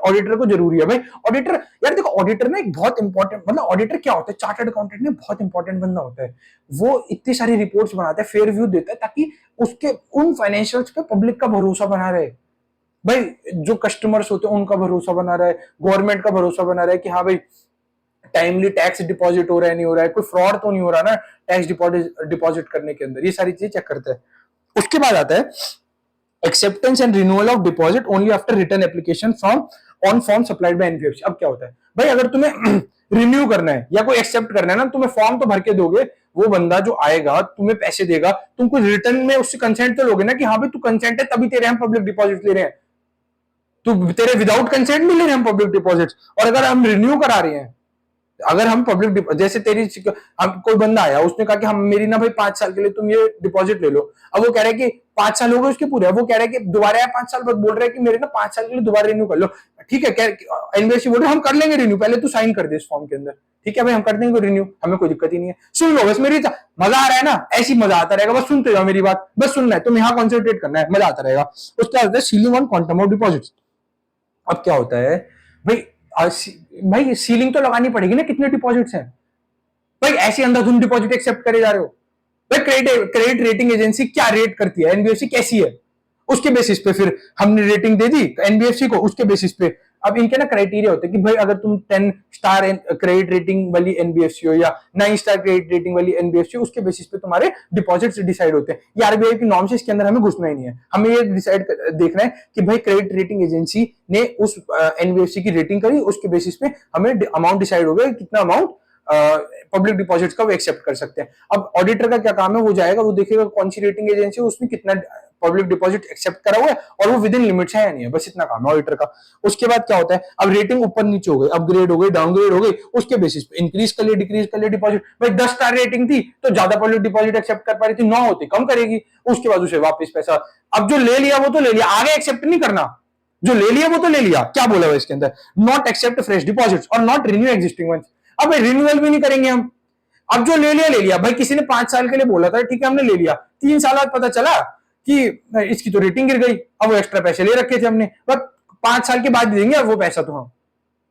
ऑडिटर को जरूरी है भाई। ऑडिटर यार देखो, ऑडिटर ना एक बहुत इंपॉर्टेंट, मतलब ऑडिटर क्या होता है, चार्टर्ड अकाउंटेंट ने बहुत इंपॉर्टेंट बंदा होता है। वो इतनी सारी रिपोर्ट्स बनाता है, फेयर व्यू देता है, ताकि उसके उन फाइनेंशियल्स पे पब्लिक का भरोसा बना रहे भाई, जो कस्टमर्स होते हैं उनका भरोसा बना रहा है, गवर्नमेंट का भरोसा बना रहा है कि हाँ भाई टाइमली टैक्स डिपॉजिट हो रहा है नहीं हो रहा है, कोई फ्रॉड तो नहीं हो रहा ना टैक्स डिपॉजिट करने के अंदर, ये सारी चीजें चेक करता है। उसके बाद आता है acceptance and renewal of deposit only after return application from on form supplied by NBFC. अब क्या होता है भाई, अगर तुम्हें रिन्यू करना है या कोई एक्सेप्ट करना है ना, तुम्हें फॉर्म तो भर के दोगे, वो बंदा जो आएगा तुम्हें पैसे देगा, तुम कुछ रिटर्न में उससे कंसेंट तो लोगे ना कि हाँ भाई तू कंसेंट है तभी तेरे हम पब्लिक डिपॉजिट ले रहे हैं, तू तेरे विदाउट कंसेंट नहीं ले रहे हम पब्लिक डिपॉजिट। और अगर हम रिन्यू करा रहे हैं, अगर हम पब्लिक, जैसे तेरी हम कोई बंदा आया उसने कहा कि हम मेरी ना भाई 5 साल के लिए तुम ये डिपॉजिट ले लो, अब वो कह रहा है कि 5 साल हो गए उसके पूरे, वो कह रहा है कि दोबारा 5 साल बाद बोल रहा है कि मेरे ना 5 साल के लिए दोबारा रिन्यू कर लो, ठीक है, एनबीएफसी बोल रहे हम कर लेंगे रिन्यू, पहले तू साइन कर दे इस फॉर्म के अंदर, ठीक है भाई हम कर देंगे रिन्यू, हमें कोई दिक्कत ही नहीं है। सुन लो बस, मेरी मजा आ रहा है ना, ऐसी मजा आता रहेगा, बस सुनते जाओ मेरी बात, बस सुनना है, तुम यहाँ कॉन्सेंट्रेट करना है, मजा आता रहेगा। उसके बाद ceiling on quantum of deposit. अब क्या होता है भाई सीलिंग तो लगानी पड़ेगी ना, कितने डिपॉजिट्स हैं भाई, ऐसी अंधाधुंध डिपॉजिट एक्सेप्ट करे जा रहे हो भाई। क्रेडिट रेटिंग एजेंसी क्या रेट करती है एनबीएफसी कैसी है, उसके बेसिस पे फिर हमने रेटिंग दे दी एनबीएफसी को, उसके बेसिस पे अब इनके ना क्राइटेरिया होते हैं कि भाई अगर तुम 10 स्टार क्रेडिट रेटिंग वाली एनबीएफसी हो या 9 स्टार क्रेडिट रेटिंग वाली एनबीएफसी, उसके बेसिस पे तुम्हारे डिपॉजिट्स डिसाइड होते हैं। ये आरबीआई की नॉर्म्स, इसके अंदर हमें घुसना ही नहीं है, हमें ये डिसाइड देखना है कि भाई क्रेडिट रेटिंग एजेंसी ने उस एनबीएफसी की रेटिंग करी, उसके बेसिस पे हमें अमाउंट डिसाइड हो गया कितना अमाउंट पब्लिक डिपॉजिट का वो एक्सेप्ट कर सकते हैं। अब ऑडिटर का क्या काम है, वो जाएगा वो देखेगा कौन सी रेटिंग एजेंसी है उसने कितना पब्लिक डिपॉजिट एक्सेप्ट करा हुआ है और वो विद इन लिमिट्स है या नहीं है, बस इतना काम है ऑडिटर का। उसके बाद क्या होता है, अब रेटिंग ऊपर नीचे हो गई, अपग्रेड हो गई, डाउनग्रेड हो गई, उसके बेसिस पे इंक्रीज कर लिए, डिक्रीज कर लिए डिपॉजिट। भाई 10 स्टार रेटिंग थी तो ज्यादा पब्लिक डिपॉजिट एक्सेप्ट कर पा रही थी, 9 होती कम करेगी, उसके बाद उसे वापस पैसा। अब जो ले लिया वो तो ले लिया, आगे एक्सेप्ट नहीं करना, जो ले लिया वो तो ले लिया। क्या बोला हुआ इसके अंदर, नॉट एक्सेप्ट फ्रेश डिपॉजिट्स और नॉट रिन्यू एग्जिस्टिंग वंस। अब रिन्यूअल भी नहीं करेंगे हम। अब जो ले लिया भाई, किसी ने 5 साल के लिए बोला था, ठीक है हमने ले लिया, 3 साल बाद पता चला कि इसकी तो रेटिंग गिर गई, अब वो एक्स्ट्रा पैसे ले रखे थे हमने, बस 5 साल के बाद देंगे अब वो पैसा तो हम।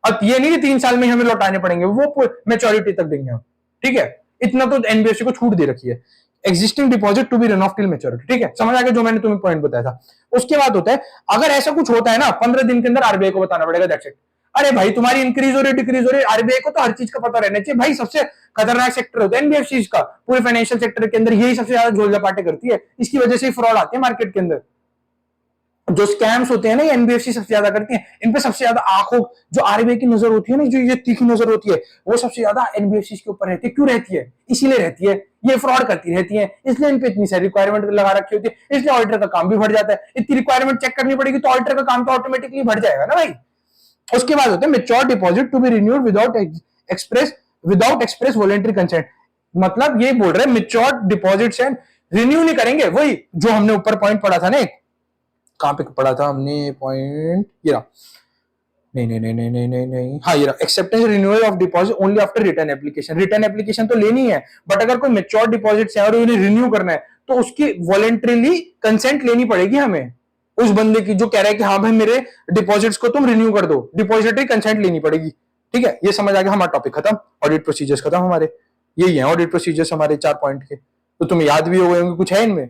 अब ये नहीं कि 3 साल में हमें लौटाने पड़ेंगे, वो मैच्योरिटी तक देंगे हम, ठीक है। इतना तो एनबीएफसी को छूट दे रखी है, existing deposit to be run off till maturity, ठीक है, समझ आ गया जो मैंने तुम्हें पॉइंट बताया था। उसके बाद होता है, अगर ऐसा कुछ होता है ना 15 दिन के अंदर आरबीआई को बताना पड़ेगा, दैट्स इट। अरे भाई तुम्हारी इंक्रीज हो रही डिक्रीज हो रही, आरबीआई को तो हर चीज का पता रहना चाहिए भाई। सबसे खतरनाक सेक्टर होता है एनबीएफसी का, पूरे फाइनेंशियल सेक्टर के अंदर यही सबसे ज्यादा झोल झपाटे करती है, इसकी वजह से फ्रॉड आते हैं मार्केट के अंदर। जो स्कैम्स होते हैं ना, एनबीएफसी सबसे ज्यादा करती है, इन पे सबसे ज्यादा आंखों जो आरबीआई की नजर होती है ना, जो ये तीखी नजर होती है, वो सबसे ज्यादा एनबीएफसी के ऊपर रहती है। क्यों रहती है, इसीलिए रहती है, ये फ्रॉड करती रहती है, इसलिए इन पे इतनी सारी रिक्वायरमेंट लगा रखी होती है, इसलिए ऑडिटर का काम भी बढ़ जाता है। इतनी रिक्वायरमेंट चेक करनी पड़ेगी तो ऑडिटर का काम तो ऑटोमेटिकली बढ़ जाएगा ना भाई। उसके बाद होते हैं mature deposit to be renewed without express voluntary consent. मतलब ये बोल रहे हैं मेच्योर डिपॉजिट से रिन्यू नहीं करेंगे, वही जो हमने ऊपर पॉइंट पढ़ा था ना, कहां पे पढ़ा था हमने पॉइंट, ये रहा, नहीं, हाँ ये रहा, acceptance renewal of deposit only after return application. Return application तो लेनी है, बट अगर कोई मेच्योर डिपॉजिट है और उन्हें रिन्यू करना है तो उसकी वॉलंटरीली कंसेंट लेनी पड़ेगी हमें, उस बंदे की जो कह रहा है कि हाँ भाई मेरे डिपॉजिट्स को तुम रिन्यू कर दो, डिपॉजिटरी कंसेंट लेनी पड़ेगी, ठीक है। ये समझ आ गया, हमारा टॉपिक खत्म, ऑडिट प्रोसीजर्स खत्म हमारे, यही है ऑडिट प्रोसीजर्स हमारे 4 पॉइंट के। तो तुम्हें याद भी हो गए होंगे, कुछ है इनमें,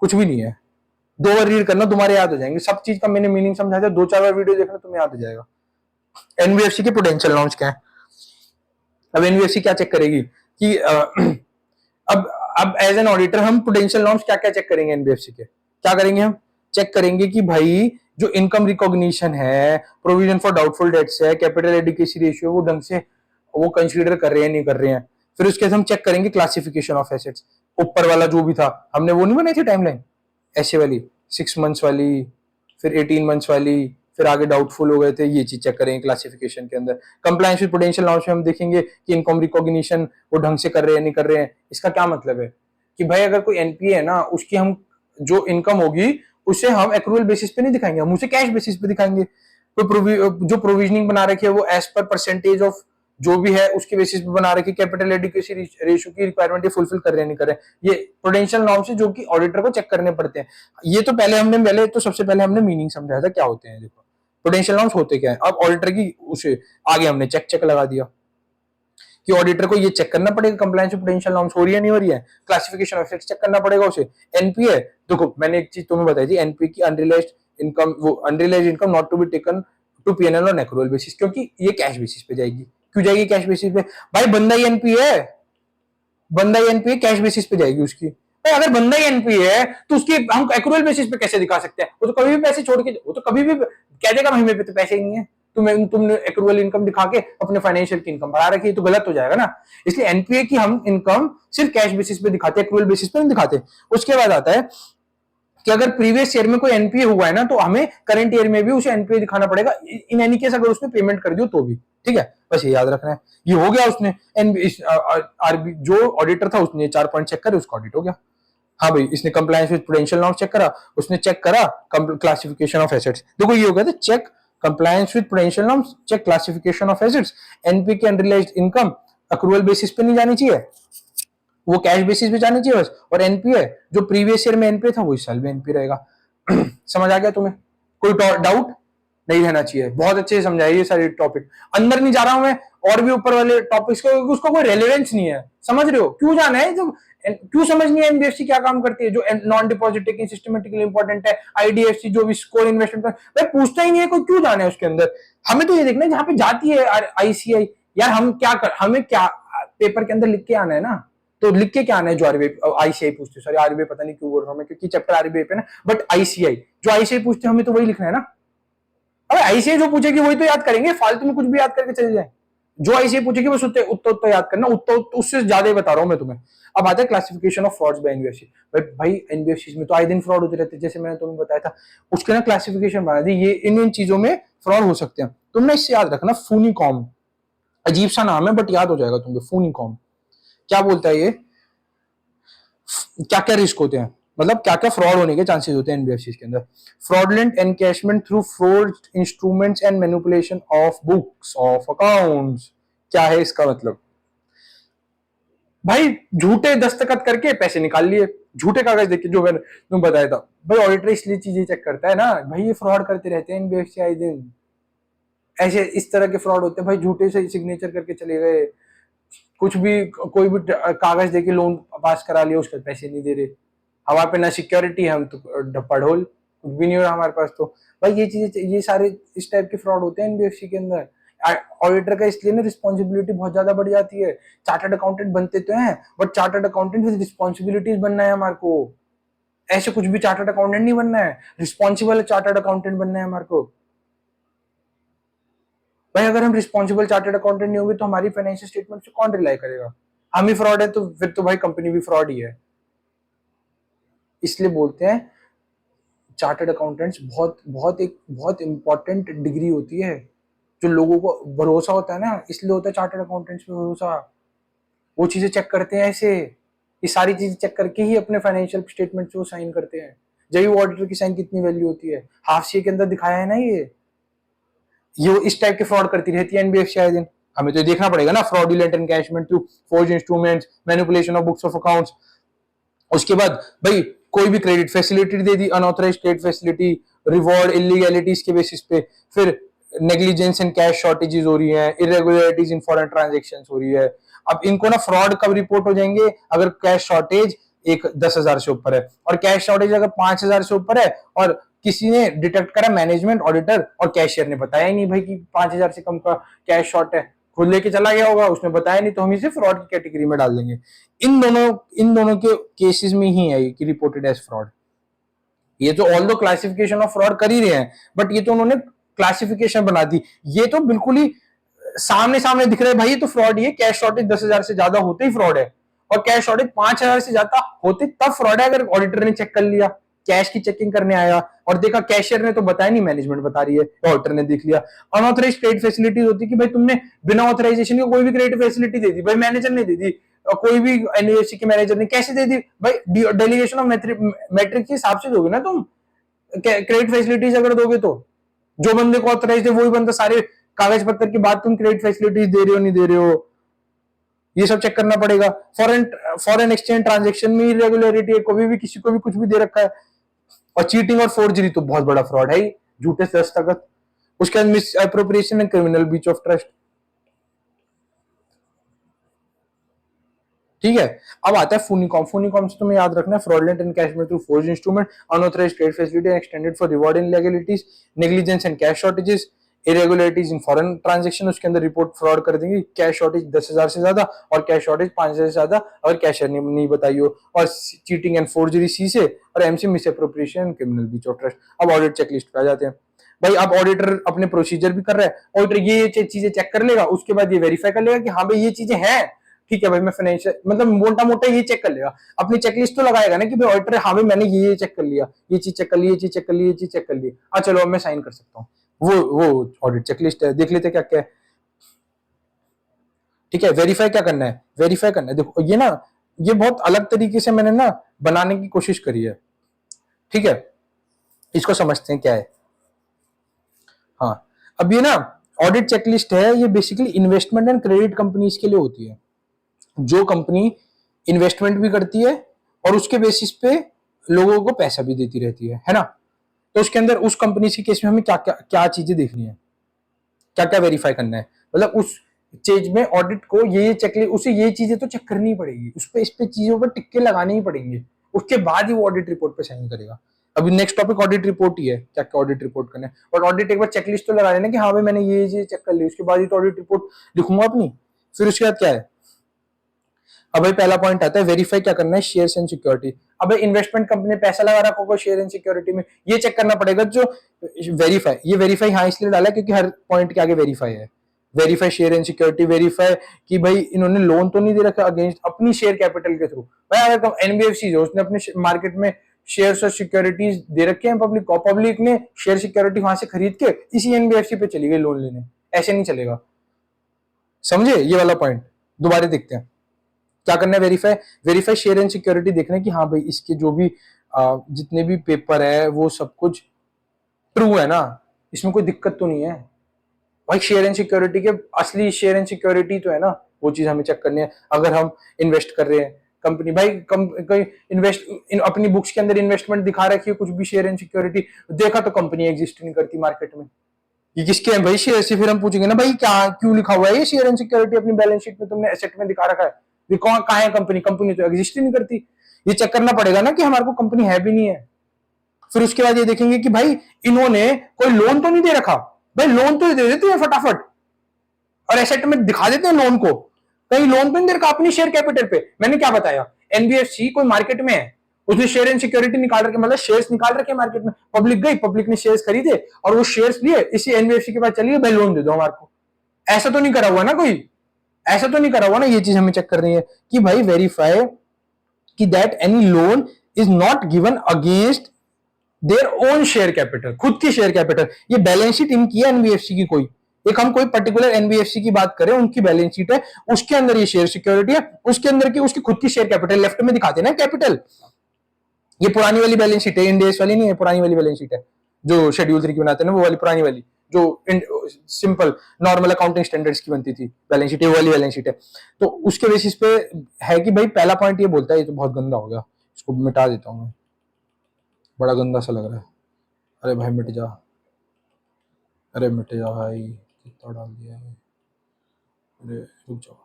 कुछ भी नहीं है, 2 बार रीड करना तुम्हारे याद हो जाएंगे, सब चीज का मैंने मीनिंग समझा दिया, 2-4 बार वीडियो देखना तुम्हें याद हो जाएगा। एनबीएफसी के प्रूडेंशियल नॉर्म्स क्या है। अब एनबीएफसी क्या चेक करेगी कि अब एज एन ऑडिटर हम प्रूडेंशियल नॉर्म्स क्या क्या चेक करेंगे एनबीएफसी के, क्या करेंगे हम चेक करेंगे कि भाई जो इनकम रिकॉग्निशन है, प्रोविजन फॉर डाउटफुल डेट्स है, कैपिटल एडिक्वेसी रेशियो, वो ढंग से वो कंसीडर कर रहे हैं नहीं कर रहे हैं। फिर उसके बाद हम चेक करेंगे क्लासिफिकेशन ऑफ एसेट्स, ऊपर वाला जो भी था हमने वो नहीं बनाई थी टाइमलाइन ऐसे वाली, 6 मंथ्स वाली, फिर 18 मंथ्स वाली, फिर आगे डाउटफुल हो गए थे, ये चीज चेक करेंगे क्लासिफिकेशन के अंदर। कंप्लायंस विद प्रूडेंशियल नॉर्म्स में हम देखेंगे कि इनकम रिकॉग्निशन वो ढंग से कर रहे हैं नहीं कर रहे हैं। इसका क्या मतलब है कि भाई अगर कोई एनपीए है ना, उसकी हम जो इनकम होगी उसे हम एक्रूअल बेसिस पे नहीं दिखाएंगे, हम उसे कैश बेसिस पे दिखाएंगे। कोई जो प्रोविजनिंग बना रखी है वो एज पर परसेंटेज ऑफ जो भी है उसके बेसिस पे बना रखी, कैपिटल एडिक्वेसी रेशियो की रिक्वायरमेंट फुलफिल कर रहे हैं नहीं कर रहे हैं, ये प्रूडेंशियल नॉर्म्स है जो कि ऑडिटर को चेक करने पड़ते हैं। ये तो सबसे पहले हमने मीनिंग समझाया था क्या होते हैं। देखो प्रूडेंशियल नॉर्म्स होते क्या है, अब ऑडिटर की उसे आगे हमने चेक लगा दिया कि ऑडिटर को ये चेक करना पड़ेगा कंप्लायंस विद प्रूडेंशियल नॉर्म्स हो रही है नहीं हो रही है, क्लासिफिकेशन ऑफ एसेट्स चेक करना पड़ेगा उसे। एनपीए देखो मैंने एक चीज तुम्हें बताई थी, एनपी की अनरियलाइज्ड इनकम, वो unrealised income not to be taken to PNL on accrual basis, क्योंकि ये कैश बेसिस पे जाएगी। क्यों जाएगी कैश बेसिस पे, भाई बंदा ही एनपी है, बंदा ही एनपी कैश बेसिस पे जाएगी उसकी। भाई अगर बंदा ही एनपी है तो उसकी हम एक्रूअल बेसिस पे कैसे दिखा सकते हैं, वो तो कभी भी पैसे छोड़ के, वो तो कभी भी कह देगा भाई मेरे पे तो पैसे ही नहीं है, तुमने एक्रूअल इनकम दिखा के अपने फाइनेंशियल की इनकम बढ़ा रखी है, तो गलत हो जाएगा ना। इसलिए एनपीए की हम इनकम सिर्फ कैश बेसिस पे दिखाते हैं, एक्रूअल बेसिस पे नहीं दिखाते। उसके बाद आता है कि अगर प्रीवियस ईयर में कोई एनपीए हुआ है ना तो हमें करंट ईयर में भी उसे एनपीए दिखाना पड़ेगा, इन एनी केस अगर उसने पेमेंट कर दी तो भी, ठीक है। बस ये याद रखना है, ये हो गया उसने आरबी जो ऑडिटर था उसने 4 पॉइंट चेक करे, उसका ऑडिट हो गया। हाँ भाई इसने compliance with prudential norms check करा, उसने चेक करा क्लासिफिकेशन ऑफ एसेट्स। देखो ये हो गया था check compliance with prudential norms, check classification of assets. NP की अनरियलाइज्ड इनकम एक्रूअल बेसिस पे नहीं जानी चाहिए, वो कैश बेसिस पे जानी चाहिए बस। और एनपीए जो प्रीवियस ईयर में एनपीए था वो इस साल में एनपी रहेगा। समझ आ गया तुम्हें, कोई डाउट नहीं रहना चाहिए, बहुत अच्छे से समझाइए ये सारे टॉपिक। अंदर नहीं जा रहा हूं मैं और भी ऊपर वाले टॉपिक्स को, उसका कोई रेलेवेंस नहीं है, समझ रहे हो क्यों जाना है, जब क्यों समझनी है एनबीएफसी क्या काम करती है, जो non deposit taking systematically important है, आईडीएफसी जो भी स्कोर इन्वेस्टमेंट भाई पूछता ही नहीं है कोई, क्यों जाना है उसके अंदर। हमें तो ये देखना है जहां पे जाती है आईसीआई, यार हम क्या हमें क्या पेपर के अंदर लिख के आना है ना, तो लिख के क्या आना है जो आईसीआई पूछते, सॉरी आरबीआई पता नहीं क्यों बोल रहा हूं मैं, क्योंकि चैप्टर आरबीआई पे ना, बट आईसीआई जो आईसीआई पूछते हमें तो वही लिखना है ना। अरे आईसीआई जो पूछेगी वही तो याद करेंगे, फालतू में कुछ भी याद करके चले जाए, जो ऐसे ही पूछेगी बस उतना उतना उतना याद करना, उतना उससे ज्यादा ही बता रहा हूं मैं तुम्हें। अब आता है classification of frauds by NBFC. भाई एनबीएफसी में तो आए दिन फ्रॉड होते रहते, जैसे मैंने तुम्हें बताया था, उसके ना क्लासिफिकेशन बना दी, ये इन इन चीजों में फ्रॉड हो सकते हैं। तुमने इससे याद रखना, फूनिकॉम, अजीब सा नाम है बट याद हो जाएगा तुमको, फूनिकॉम। क्या बोलता है ये, क्या क्या रिस्क होते हैं, मतलब क्या क्या फ्रॉड होने के चांसेस होते हैं एनबीएफसी के अंदर। Fraudulent encashment through forged instruments and manipulation of books of accounts. क्या है इसका मतलब, भाई झूठे दस्तखत करके पैसे निकाल लिए, झूठे कागज देके, जो मैंने तुम बताया था। भाई ऑडिटर इसलिए चीजें चेक करता है ना, भाई ये फ्रॉड करते रहते हैं एनबीएफसी आए दिन, ऐसे इस तरह के फ्रॉड होते हैं भाई, झूठे से सिग्नेचर करके चले गए, कुछ भी कोई भी कागज देके लोन पास करा लिया, उसके पैसे नहीं दे रहे, हमारे पे ना सिक्योरिटी है, हम तो पढ़ोल, कुछ भी नहीं हो रहा हमारे पास। तो भाई ये चीजें, ये सारे इस टाइप के फ्रॉड होते हैं एनबीएफसी के अंदर। ऑडिटर का इसलिए ना रिस्पॉन्सिबिलिटी बहुत ज्यादा बढ़ जाती है। चार्टर्ड अकाउंटेंट बनते तो हैं, but chartered accountant with responsibilities बनना है हमारे को, ऐसे कुछ भी चार्टर्ड अकाउंटेंट नहीं बनना है, रिस्पॉन्सिबल चार्टर्ड अकाउंटेंट बनना है हमारे को। भाई अगर हम रिस्पॉन्सिबल चार्टर्ड अकाउंटेंट नहीं होंगे तो हमारी फाइनेंशियल स्टेटमेंट से कौन रिलाई करेगा, हम ही फ्रॉड है तो फिर तो भाई कंपनी भी फ्रॉड ही है। इसलिए बोलते हैं चार्टर्ड अकाउंटेंट्स बहुत इंपॉर्टेंट डिग्री होती है, जो लोगों को भरोसा होता है ना, इसलिए होता है चार्टर्ड अकाउंटेंट्स पे भरोसा। वो चीजें चेक करते हैं ऐसे, ये सारी चीजें चेक करके ही अपने फाइनेंशियल स्टेटमेंट वो साइन करते हैं। जब वो ऑडिटर की साइन कितनी वैल्यू होती है, हाफ सी के अंदर दिखाया है ना ये इस टाइप के फ्रॉड करती रहती है एनबीएफसी आए दिन। हमें तो देखना पड़ेगा ना, fraudulent encashment through forge instruments, manipulation of books of accounts. उसके बाद भाई कोई भी क्रेडिट फैसिलिटी दे दी, अनऑथराइज्ड क्रेडिट फैसिलिटी, रिवॉर्ड इलीगैलिटीज के बेसिस पे, फिर नेग्लिजेंस एंड कैश शॉर्टेजेस हो रही है, इरेगुलरिटीज इन फॉरेन ट्रांजेक्शन हो रही है। अब इनको ना फ्रॉड कब रिपोर्ट हो जाएंगे, अगर कैश शॉर्टेज एक 10,000 से ऊपर है, और कैश शॉर्टेज अगर 5,000 से ऊपर है, और किसी ने डिटेक्ट करा, मैनेजमेंट, ऑडिटर और कैशियर ने बताया ही नहीं भाई कि 5,000 से कम का कैश शॉर्ट है, खुद लेके चला गया होगा, उसने बताया नहीं, तो हम इसे फ्रॉड की कैटेगरी में डाल देंगे। इन दोनों के केसेस में ही है कि रिपोर्टेड एज फ्रॉड। ये तो ऑल दो क्लासिफिकेशन ऑफ फ्रॉड कर ही रहे हैं, बट ये तो उन्होंने क्लासिफिकेशन बना दी, ये तो बिल्कुल ही सामने सामने दिख रहा है भाई, ये तो फ्रॉड ही है, कैश शॉर्टेज 10,000 से ज्यादा होते ही फ्रॉड है, और कैश शॉर्टेज 5,000 से ज्यादा होते तब फ्रॉड है। अगर ऑडिटर ने चेक कर लिया, कैश की चेकिंग करने आया और देखा कैशियर ने तो बताया नहीं, मैनेजमेंट बता रही है, ऑडिटर ने देख लिया। अनऑथराइज्ड क्रेडिट फैसिलिटीज होती कि भाई तुमने बिना ऑथराइजेशन के कोई भी क्रेडिट फैसिलिटी दे दी, भाई मैनेजर ने दे दी, कोई भी एनबीएफसी के मैनेजर ने कैसे दे दी, भाई डेलीगेशन ऑफ मैट्रिक के हिसाब से दोगे ना तुम क्रेडिट फैसिलिटीज, अगर दोगे तो जो बंदे को ऑथराइज है वही बंदा सारे कागज पत्र के बाद तुम क्रेडिट फैसिलिटीज दे रहे हो नहीं दे रहे हो, ये सब चेक करना पड़ेगा। फॉरेन एक्सचेंज ट्रांजेक्शन में इरेगुलरिटी है, कभी भी किसी को भी कुछ भी दे रखा है। और चीटिंग और फोर्जरी तो बहुत बड़ा फ्रॉड है, झूठे से दस्तखत। उसके बाद miss appropriation and criminal breach of trust. ठीक है, अब आता है फूनिकॉम। फूनिकॉम से तुम्हें याद रखना है, fraudulent encashment through forged instrument, unauthorised trade facility extended for reward illegalities, negligence and cash shortages, irregularities in foreign transaction, उसके अंदर रिपोर्ट फ्रॉड कर देंगे, कैश शॉर्टेज 10,000 से ज्यादा और कैश शॉर्टेज 5,000 से ज्यादा, अगर कैशियर ने नहीं बताई हो, और चीटिंग एंड फोर्जरी सी से, और MC miss appropriation criminal breach of trust. अब ऑडिट चेकलिस्ट पे आ जाते हैं। भाई अब ऑडिटर अपने प्रोसीजर भी कर रहा है, ऑडिटर ये चीजें चेक कर लेगा, उसके बाद ये वेरीफाई कर लेगा कि हाँ भाई ये चीजें हैं, ठीक है भाई, मैं फाइनेंशियल मतलब मोटा मोटा ये चेक कर लेगा, अपनी चेकलिस्ट तो लगाएगा ना कि भाई ऑडिटर हाँ भाई मैंने ये चेक कर लिया, ये चीज चेक कर ली, ये चीज चेक कर ली, ये चीज चेक कर ली, हाँ चलो अब मैं साइन कर सकता हूँ। वो ऑडिट चेकलिस्ट है, देख लेते क्या क्या है। ठीक है, वेरीफाई क्या करना है, वेरीफाई करना है, देखो ये ना, ये बहुत अलग तरीके से मैंने ना बनाने की कोशिश करी है। ठीक है, इसको समझते हैं क्या है। हाँ, अब ये ना ऑडिट चेकलिस्ट है, ये basically investment and credit companies के लिए होती है, जो कंपनी इन्वेस्टमेंट भी करती है और उसके बेसिस पे लोगों को पैसा भी देती रहती है ना। तो उसके अंदर उस कंपनी के केस में हमें क्या क्या क्या चीजें देखनी है, क्या क्या वेरीफाई करना है, मतलब उस चीज में ऑडिट को ये चेक, उसे ये चीजें तो चेक करनी पड़ेगी, उस पे इस पे चीजों पर टिक्के लगाने ही पड़ेंगे, उसके बाद ही वो ऑडिट रिपोर्ट पे साइन करेगा। अभी नेक्स्ट टॉपिक ऑडिट रिपोर्ट ही है, क्या क्या ऑडिट रिपोर्ट करना है, और ऑडिट एक बार चेकलिस्ट तो लगा लेना कि हाँ भाई मैंने ये चेक कर ली, उसके बाद ही तो ऑडिट रिपोर्ट लिखूंगा अपनी। फिर उसके बाद क्या है, अब भाई पहला पॉइंट आता है वेरीफाई क्या करना है, शेयर्स एंड सिक्योरिटी। अब इन्वेस्टमेंट कंपनी ने पैसा लगा रखा होगा शेयर एंड सिक्योरिटी में, ये चेक करना पड़ेगा जो वेरीफाई, ये वेरीफाई हाँ इसलिए डाला क्योंकि हर पॉइंट के आगे वेरीफाई है, verify share and security, verify कि भाई इन्होंने लोन तो नहीं दे रखा अगेंस्ट अपनी शेयर कैपिटल के थ्रू। भाई अगर एनबीएफसी जो उसने अपने मार्केट में शेयर्स और सिक्योरिटीज दे रखे हैं पब्लिक को, पब्लिक ने शेयर सिक्योरिटी वहां से खरीद के इसी एनबीएफसी पे चली गई लोन लेने, ऐसे नहीं चलेगा। समझे ये वाला पॉइंट? दोबारा देखते हैं क्या करना है। Verify, verify share and security देखना है कि हाँ भाई इसके जो भी जितने भी पेपर है वो सब कुछ ट्रू है ना, इसमें कोई दिक्कत तो नहीं है। भाई शेयर एंड सिक्योरिटी के असली शेयर एंड सिक्योरिटी तो है ना, वो चीज हमें चेक करनी है। अगर हम इन्वेस्ट कर रहे हैं कंपनी, भाई कोई इन्वेस्ट अपनी बुक्स के अंदर इन्वेस्टमेंट दिखा रखी है कुछ भी शेयर एंड सिक्योरिटी, देखा तो कंपनी एग्जिस्ट नहीं करती मार्केट में, ये किसके हैं भाई शेयर से? फिर हम पूछेंगे ना भाई क्या क्यों लिखा हुआ है ये शेयर एंड सिक्योरिटी अपनी बैलेंस शीट में, तुमने एसेट में दिखा रखा है, ये कौन कहाँ है कंपनी? कंपनी तो एग्जिस्ट ही नहीं करती। ये चेक करना पड़ेगा ना कि हमारे को कंपनी है भी नहीं है। फिर उसके बाद ये देखेंगे कि भाई इन्होंने कोई लोन तो नहीं दे रखा, भाई लोन तो दे देते हैं फटाफट और एसेट में दिखा देते हैं लोन को, कहीं लोन तो नहीं दे रखा अपनी शेयर कैपिटल पे। मैंने क्या बताया, एनबीएफसी कोई मार्केट में है, उसने शेयर एंड सिक्योरिटी निकाल रखे, मतलब शेयर्स निकाल रखे मार्केट में, पब्लिक गई, पब्लिक ने शेयर्स खरीदे और वो शेयर्स लिए इसी एनबीएफसी के पास चलिए भाई लोन दे दो हमारे को। ऐसा तो नहीं करा हुआ ना कोई, ऐसा तो नहीं करा हुआ ना। ये चीज हमें चेक करनी है कि भाई वेरीफाई कि that any loan is not given against their own share capital, खुद की शेयर कैपिटल। ये बैलेंस शीट इनकी है एनबीएफसी की, कोई एक हम कोई पर्टिकुलर एनबीएफसी की बात करें, उनकी बैलेंस शीट है, उसके अंदर ये शेयर सिक्योरिटी है, उसके अंदर की उसकी खुद की शेयर कैपिटल लेफ्ट में दिखाते हैं ना कैपिटल। ये पुरानी वाली बैलेंस शीट है, इंडेस वाली नहीं है, पुरानी वाली बैलेंस शीट है जो शेड्यूल 3 की बनाते हैं ना, वो वाली पुरानी वाली जो सिंपल नॉर्मल अकाउंटिंग स्टैंडर्ड्स की बनती थी बैलेंस शीट, वो वाली बैलेंस शीट है। तो उसके बेसिस पे है कि भाई पहला पॉइंट ये बोलता है, ये तो बहुत गंदा हो गया, इसको मिटा देता हूं मैं, बड़ा गंदा सा लग रहा है। अरे भाई मिट जा, अरे मिट जा भाई, कितना डाल दिया है, अरे रुक जाओ,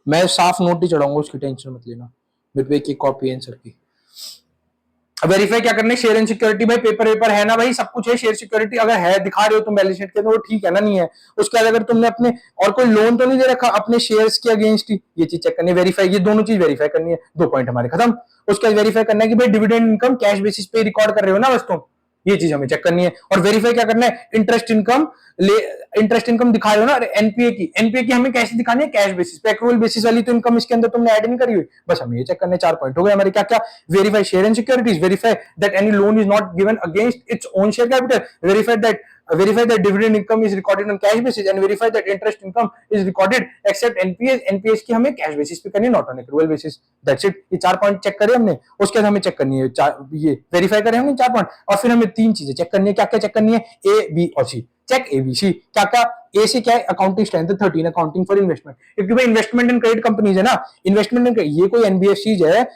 मैं साफ नोट ही चढ़ाऊंगा, उसकी टेंशन मत लेना, मेरे पे एक कॉपी है आंसर की। वेरीफाई क्या करना है, शेयर एंड सिक्योरिटी, भाई पेपर वेपर है ना, भाई सब कुछ है, शेयर सिक्योरिटी अगर है दिखा रहे हो तुम बैलेंस शीट के तो ठीक है ना, नहीं है उसके बाद अगर तुमने अपने और कोई लोन तो नहीं दे रखा अपने शेयर्स के अगेंस्ट ही, ये चीज चेक करनी है। वेरीफाई, ये दोनों चीज वेरीफाई करनी है, 2 पॉइंट हमारे खत्म। उसके बाद वेरीफाई करना है कि भाई डिविडेंड इनकम कैश बेसिस पे रिकॉर्ड कर रहे हो ना बस तुम, ये चीज हमें चेक करनी है। और वेरीफाई क्या करना है, इंटरेस्ट इनकम इंटरेस्ट इनकम दिखा रहे हो ना, एनपीए की हमें कैसे दिखानी है, कैश बेसिस पे, एक्रूअल बेसिस वाली तो इनकम इसके अंदर तुमने ऐड नहीं करी हुई, बस हमें ये चेक करने। 4 पॉइंट हो गए हमारे, क्या क्या? Verify share and securities, verify that any loan is not given against its own share capital, verify that dividend income is recorded on cash basis and verify that interest income is recorded except NPS की हमें cash basis पे करनी है, not on accrual basis. That's it, ये 4 point check करे हमने। उसके बाद हमें चेक करनी है ये वेरीफाई करे हमने 4 पॉइंट, और फिर हमें 3 चीजें चेक करनी है। क्या क्या चेक करनी है? ए बी और सी। चेक ए बी सी, क्या क्या? ए से क्या है, accounting standard 13 accounting for investment, क्योंकि भाई इन्वेस्टमेंट एंड क्रेडिट कंपनीज है ना, इन्वेस्टमेंट एंड ये कोई एनबीएफसी है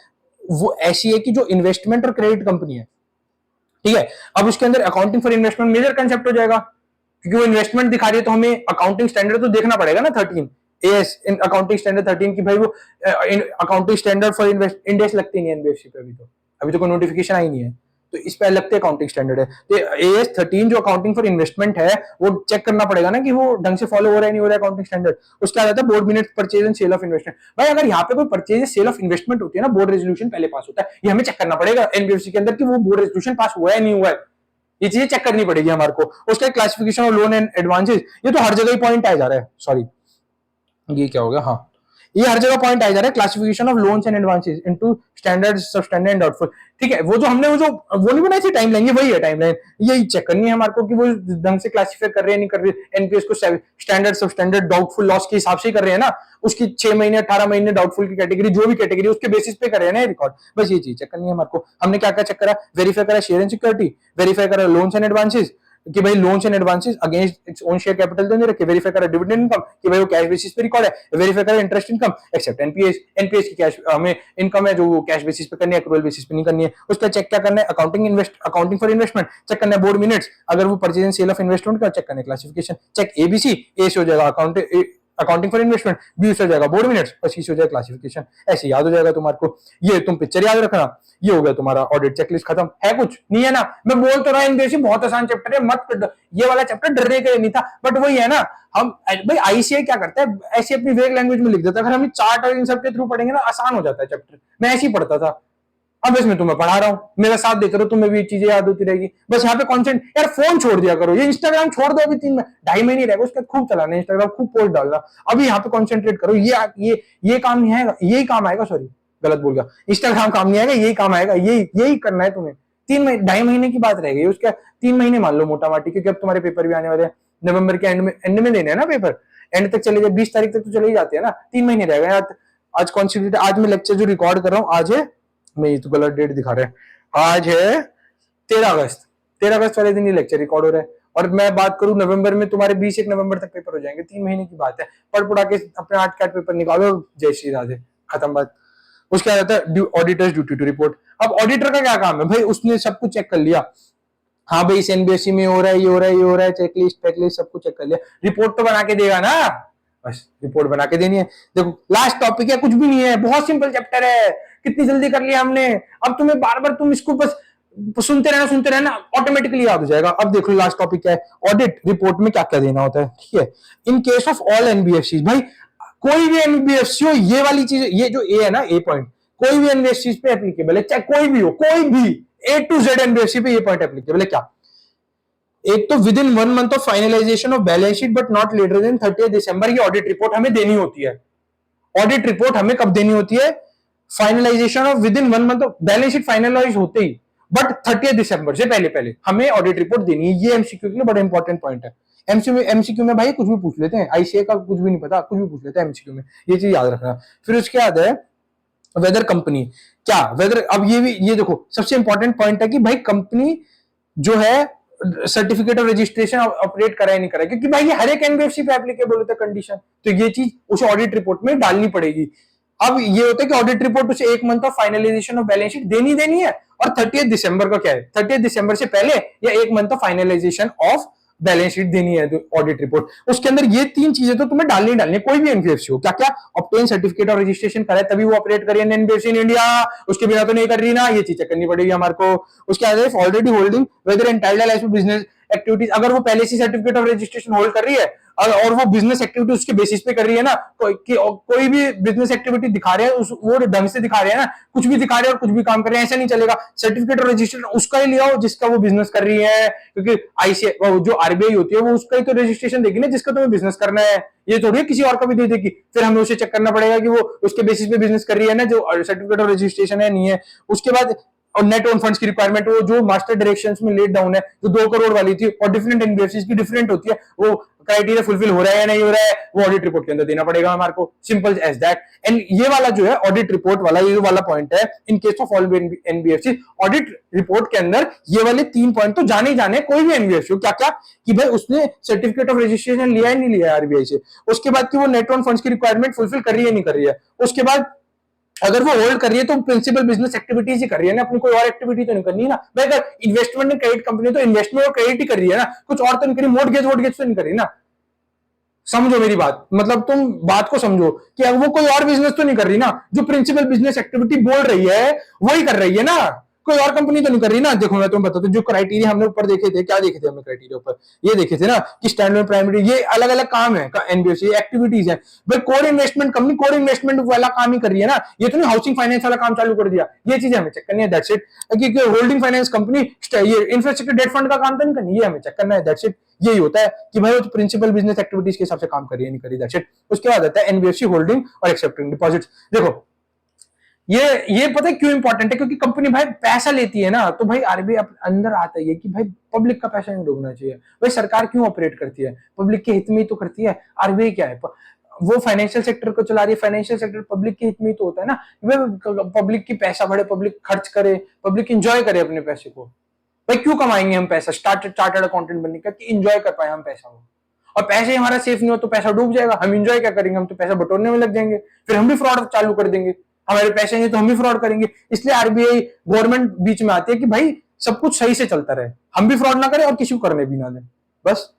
वो ऐसी है कि जो इन्वेस्टमेंट और क्रेडिट कंपनी है, ठीक है। अब उसके अंदर accounting for investment major concept हो जाएगा, क्योंकि वो इन्वेस्टमेंट दिखा रही है तो हमें अकाउंटिंग स्टैंडर्ड तो देखना पड़ेगा ना 13 एएस इन अकाउंटिंग स्टैंडर्ड 13 की, भाई वो accounting standard for invest index लगती नहीं है एनबीएफसी पे, अभी तो कोई नोटिफिकेशन आई नहीं है, तो इस पे लगते अकाउंटिंग स्टैंडर्ड है। तो एएस 13 जो अकाउंटिंग फॉर इन्वेस्टमेंट है वो चेक करना पड़ेगा ना कि वो ढंग से फॉलो हो रहा है नहीं हो रहा है अकाउंटिंग स्टैंडर्ड। उसके बाद आता है board minutes purchase and sale of investment. भाई अगर यहाँ पे कोई परचेज सेल ऑफ इन्वेस्टमेंट होती है ना, बोर्ड रेजोल्यूशन पहले पास होता है, ये हमें चेक करना पड़ेगा एनबीएफसी के अंदर कि वो बोर्ड रेजोल्यूशन पास हुआ है नहीं हुआ है, ये चीजें चेक करनी पड़ेगी हमारे को। उसका classification of loan and advances, ये तो हर जगह ही पॉइंट आ जा रहा है, सॉरी ये क्या हो गया, हाँ ये हर जगह पॉइंट आ जा रहा है, classification of loans and advances into standard, substandard and doubtful. ठीक है, वो जो हमने वो नहीं बनाई थी टाइमलाइन, ये वही है टाइमलाइन, यही चेक करनी है हमारे को कि वो ढंग से क्लासिफाई कर रहे हैं नहीं कर रहे, एनपीएस को स्टैंडर्ड, सबस्टैंडर्ड, डाउटफुल लॉस के हिसाब से ही कर रहे हैं ना, उसकी 6 महीने 18 महीने डाउटफुल की कैटेगरी, जो भी कैटेगरी उसके बेसिस पे कर रहे हैं ना रिकॉर्ड, बस ये चीज चेक करनी है हमारे को। हमने क्या क्या चेक करा? वेरीफाई करा शेयर एंड सिक्योरिटी, वेरीफाई करा लोन्स एंड एडवांसेस कि भाई loans and advances against its own share capital तो नहीं रखे, वेरीफाई करा डिविडेंड इनकम कि भाई वो कैश बेसिस पे रिकॉर्ड है, वेरीफाई करा इंटरेस्ट इनकम एक्सेप्ट एनपीएस की कैश हमें इनकम है जो वो कैश बेसिस पे करनी है, एक्रूअल बेसिस पे नहीं करनी है। उसका चेक क्या करना है? अकाउंटिंग फॉर इन्वेस्टमेंट चेक करना है, बोर्ड मिनट्स अगर वो purchase and sale of investment का चेक करना है, क्लासिफिकेशन चेक एबीसी, ए से हो जाएगा अकाउंटिंग फॉर इन्वेस्टमेंट, बी से हो जाएगा बोर्ड मिनट्स और सी से हो जाएगा क्लासिफिकेशन। ऐसे याद हो जाएगा तुम्हारे को, ये तुम पिक्चर याद रखना, ये हो गया तुम्हारा ऑडिट चेकलिस्ट खत्म। है कुछ नहीं है ना, मैं बोल तो रहा हूं एनबीएफसी बहुत आसान चैप्टर है, मत ये वाला चैप्टर डरने के लिए नहीं था, बट वही है ना, हम भाई आईसीआई क्या करता है ऐसे अपनी वेग लैंग्वेज में लिख देता है, अगर हम चार्ट और इन सब के थ्रू पढ़ेंगे ना आसान हो जाता है चैप्टर, मैं ऐसे ही पढ़ता था। अब इसमें तुम्हें पढ़ा रहा हूँ, मेरा साथ देते रहो, तुम्हें भी चीजें याद होती रहेगी। बस यहाँ पे कॉन्सेंट, यार फोन छोड़ दिया करो, ये इंस्टाग्राम छोड़ दो, अभी 2.5 महीने रहेगा उसके बाद खूब चलाना है इंस्टाग्राम, खूब पोस्ट डालना। अभी यहाँ पे कॉन्सेंट्रेट करो, ये काम नहीं आएगा, यही काम आएगा, सॉरी गलत बोल गया, इंस्टाग्राम काम नहीं आएगा, यही काम आएगा, यही करना है तुम्हें। 2.5 महीने की बात रह गई, उसके 3 महीने मान लो मोटा माटी, क्योंकि अब तुम्हारे पेपर भी आने वाले हैं, नवंबर के एंड में देने हैं ना पेपर, एंड तक चले जाए, 20 तारीख तक तो चले ही जाते हैं ना, 3 महीने रह गए। आज कौन सी डेट, आज मैं लेक्चर जो रिकॉर्ड कर रहा हूँ आज है, मैं ये तो गलत डेट दिखा रहा है, आज है 13 अगस्त, 13 अगस्त वाले दिन ये लेक्चर रिकॉर्ड हो रहा है। और मैं बात करूं नवंबर में तुम्हारे 21 नवंबर तक पेपर हो जाएंगे, 3 महीने की बात है, पढ़ पढ़ा के अपने 8 पेपर निकालो, जय श्री राधे, खत्म बात। उसके बाद आता है ऑडिटर्स ड्यूटी टू रिपोर्ट। अब ऑडिटर का क्या काम है भाई, उसने सब कुछ चेक कर लिया, हाँ भाई इस एनबीएफसी में हो रहा है, ये हो रहा है, ये हो रहा है, चेकलिस्ट पैकलिस्ट सब कुछ चेक कर लिया, रिपोर्ट तो बना के देगा ना, बस रिपोर्ट बना के देनी है। देखो लास्ट टॉपिक है, कुछ भी नहीं है, बहुत सिंपल चैप्टर है, कितनी जल्दी कर लिया हमने। अब तुम्हें बार बार तुम इसको बस सुनते रहना, ऑटोमेटिकली याद हो जाएगा। अब देखो लास्ट टॉपिक क्या है, ऑडिट रिपोर्ट में क्या क्या देना होता है, ठीक है। In case of all NBFC, भाई कोई भी एनबीएफसी हो, ये वाली चीज, ये जो ए है ना, ए पॉइंट, कोई भी एनबीएफसी पे एप्लीकेबल है, चाहे कोई भी हो, कोई भी ए टू जेड एनबीएफसी पे ये पॉइंट एप्लीकेबल है। क्या, एक तो within 1 month of finalisation of balance sheet but not later than 30 December, audit ऑडिट रिपोर्ट हमें देनी होती है। ऑडिट रिपोर्ट हमें कब देनी होती है, finalisation of within 1 month of balance sheet finalise होते ही, बट 30 दिसंबर से पहले पहले हमें ऑडिट रिपोर्ट देनी है। ये एमसीक्यू के लिए बड़ा इंपॉर्टेंट पॉइंट है। एमसीक्यू में भाई कुछ भी पूछ लेते हैं, आईसीए का कुछ भी नहीं पता, कुछ भी पूछ लेते हैं एमसीक्यू में, ये चीज याद रखना। फिर उसके बाद है वेदर कंपनी, क्या वेदर, अब ये देखो सबसे इंपॉर्टेंट पॉइंट है कि भाई कंपनी जो है सर्टिफिकेट ऑफ रजिस्ट्रेशन ऑपरेट करा है नहीं करा है, क्योंकि भाई ये हर एक एनबीएफसी पे एप्लीकेबल होता है कंडीशन, तो ये चीज उस ऑडिट रिपोर्ट में डालनी पड़ेगी। अब ये होता है कि ऑडिट रिपोर्ट उसे 1 month of finalisation of balance sheet देनी है, और 30 दिसंबर का क्या है, 30 दिसंबर से पहले या 1 month of finalisation of balance sheet देनी है ऑडिट रिपोर्ट। उसके अंदर ये 3 चीजें तो तुम्हें डालनी है, कोई भी एनबीएफसी हो। क्या क्या, ऑब्टेन सर्टिफिकेट ऑफ रजिस्ट्रेशन करे तभी वो ऑपरेट करिए एनबीएफसी इन इंडिया, उसके बिना तो नहीं कर रही ना, ये चीज चेक करनी पड़ेगी हमारे को। उसके बाद already holding whether entitled business activities, अगर वो पहले से सर्टिफिकेट ऑफ रजिस्ट्रेशन होल्ड कर रही है और वो बिजनेस एक्टिविटी उसके बेसिस पे कर रही है ना, कोई भी बिजनेस एक्टिविटी दिखा रहे हैं वो ढंग से दिखा रहे हैं ना, कुछ भी दिखा रहे हैं और कुछ भी काम कर रहे हैं, ऐसा नहीं चलेगा। सर्टिफिकेट ऑफ रजिस्ट्रेशन उसका ही ले आओ जिसका वो बिजनेस कर रही है, क्योंकि आईसीआई जो आरबीआई होती है वो उसका ही तो रजिस्ट्रेशन देगी ना जिसका तुम्हें बिजनेस करना है, ये थोड़ी किसी और का भी दे देगी। फिर हमें उसे चेक करना पड़ेगा कि वो उसके बेसिस पे बिजनेस कर रही है ना, जो सर्टिफिकेट ऑफ रजिस्ट्रेशन है नहीं है। उसके बाद और नेट ओन फंड्स की रिक्वायरमेंट, वो जो मास्टर डायरेक्शंस में लेट डाउन है, जो 2 करोड़ वाली थी, और डिफरेंट एनबीएफसीज की डिफरेंट होती है, वो क्राइटेरिया फुलफिल हो रहा है या नहीं हो रहा है, वो ऑडिट रिपोर्ट के अंदर देना पड़ेगा हमारे को, सिंपल एज दैट। एंड ये वाला जो है ऑडिट रिपोर्ट वाला, ये वाला पॉइंट है, in case of all NBFC, audit report के अंदर ये वाले 3 पॉइंट तो जाने ही जाने, कोई भी एनबीएफसी हो। क्या क्या, कि भाई उसने सर्टिफिकेट ऑफ रजिस्ट्रेशन लिया है नहीं लिया है आरबीआई से, उसके बाद कि वो नेट ओन फंड्स की रिक्वायरमेंट फुलफिल कर रही है नहीं कर रही है, उसके बाद अगर वो होल्ड कर रही है तो प्रिंसिपल बिजनेस एक्टिविटीज ही कर रही है ना, अपनी कोई और एक्टिविटी तो नहीं करनी है ना भाई। अगर इन्वेस्टमेंट में क्रेडिट कंपनी तो इन्वेस्टमेंट और क्रेडिट ही कर रही है ना, कुछ और तो नहीं करी, मोर्टगेज तो नहीं कर रही ना। समझो मेरी बात, मतलब तुम बात को समझो कि अब वो कोई और बिजनेस तो नहीं कर रही ना, जो प्रिंसिपल बिजनेस एक्टिविटी बोल रही है वही कर रही है ना, कोई और कंपनी तो नहीं कर रही ना। देखो मैं तुम्हें बताता हूँ, जो क्राइटेरिया हमने ऊपर देखे थे, क्या देखे थे हमने क्राइटेरिया ऊपर, ये देखे थे ना कि स्टैंडर्ड प्राइमरी, ये अलग अलग काम है एनबीएफसी एक्टिविटीज है भाई। Core investment company core investment वाला काम ही कर रही है ना, ये तो नहीं हाउसिंग फाइनेंस वाला काम चालू कर दिया, ये चीजें हमें चेक करनी है, that's it. Holding finance company ये इंफ्रास्ट्रक्चर डेट फंड का काम तो नहीं करनी, ये हमें चेक करना है, दैट्स इट। यही होता है कि भाई वो तो प्रिंसिपल बिजनेस एक्टिविटीज के हिसाब से काम करिए नहीं करिए, दैट्स इट। उसके बाद आता है एनबीएफसी होल्डिंग और एक्सेप्टिंग डिपॉजिट्स। देखो ये पता है क्यों इंपॉर्टेंट है, क्योंकि कंपनी भाई पैसा लेती है ना, तो भाई आरबीआई अंदर आता है कि भाई पब्लिक का पैसा नहीं डूबना चाहिए। भाई सरकार क्यों ऑपरेट करती है, पब्लिक के हित में तो करती है। आरबीआई क्या है, वो फाइनेंशियल सेक्टर को चला रही है, फाइनेंशियल सेक्टर पब्लिक के हित में तो होता है ना, पब्लिक की पैसा बढ़े, पब्लिक खर्च करे, पब्लिक इंजॉय करे अपने पैसे को। भाई क्यों कमाएंगे हम पैसा चार्टर्ड अकाउंटेंट बनने का, कि इंजॉय कर पाए हम पैसा को, और पैसे हमारा सेफ नहीं हो तो पैसा डूब जाएगा, हम इंजॉय क्या करेंगे, हम तो पैसा बटोरने में लग जाएंगे, फिर हम भी फ्रॉड चालू कर देंगे, हमारे पैसे नहीं तो हम भी फ्रॉड करेंगे। इसलिए आरबीआई गवर्नमेंट बीच में आती है कि भाई सब कुछ सही से चलता रहे, हम भी फ्रॉड ना करें और किसी को करने भी ना दें, बस।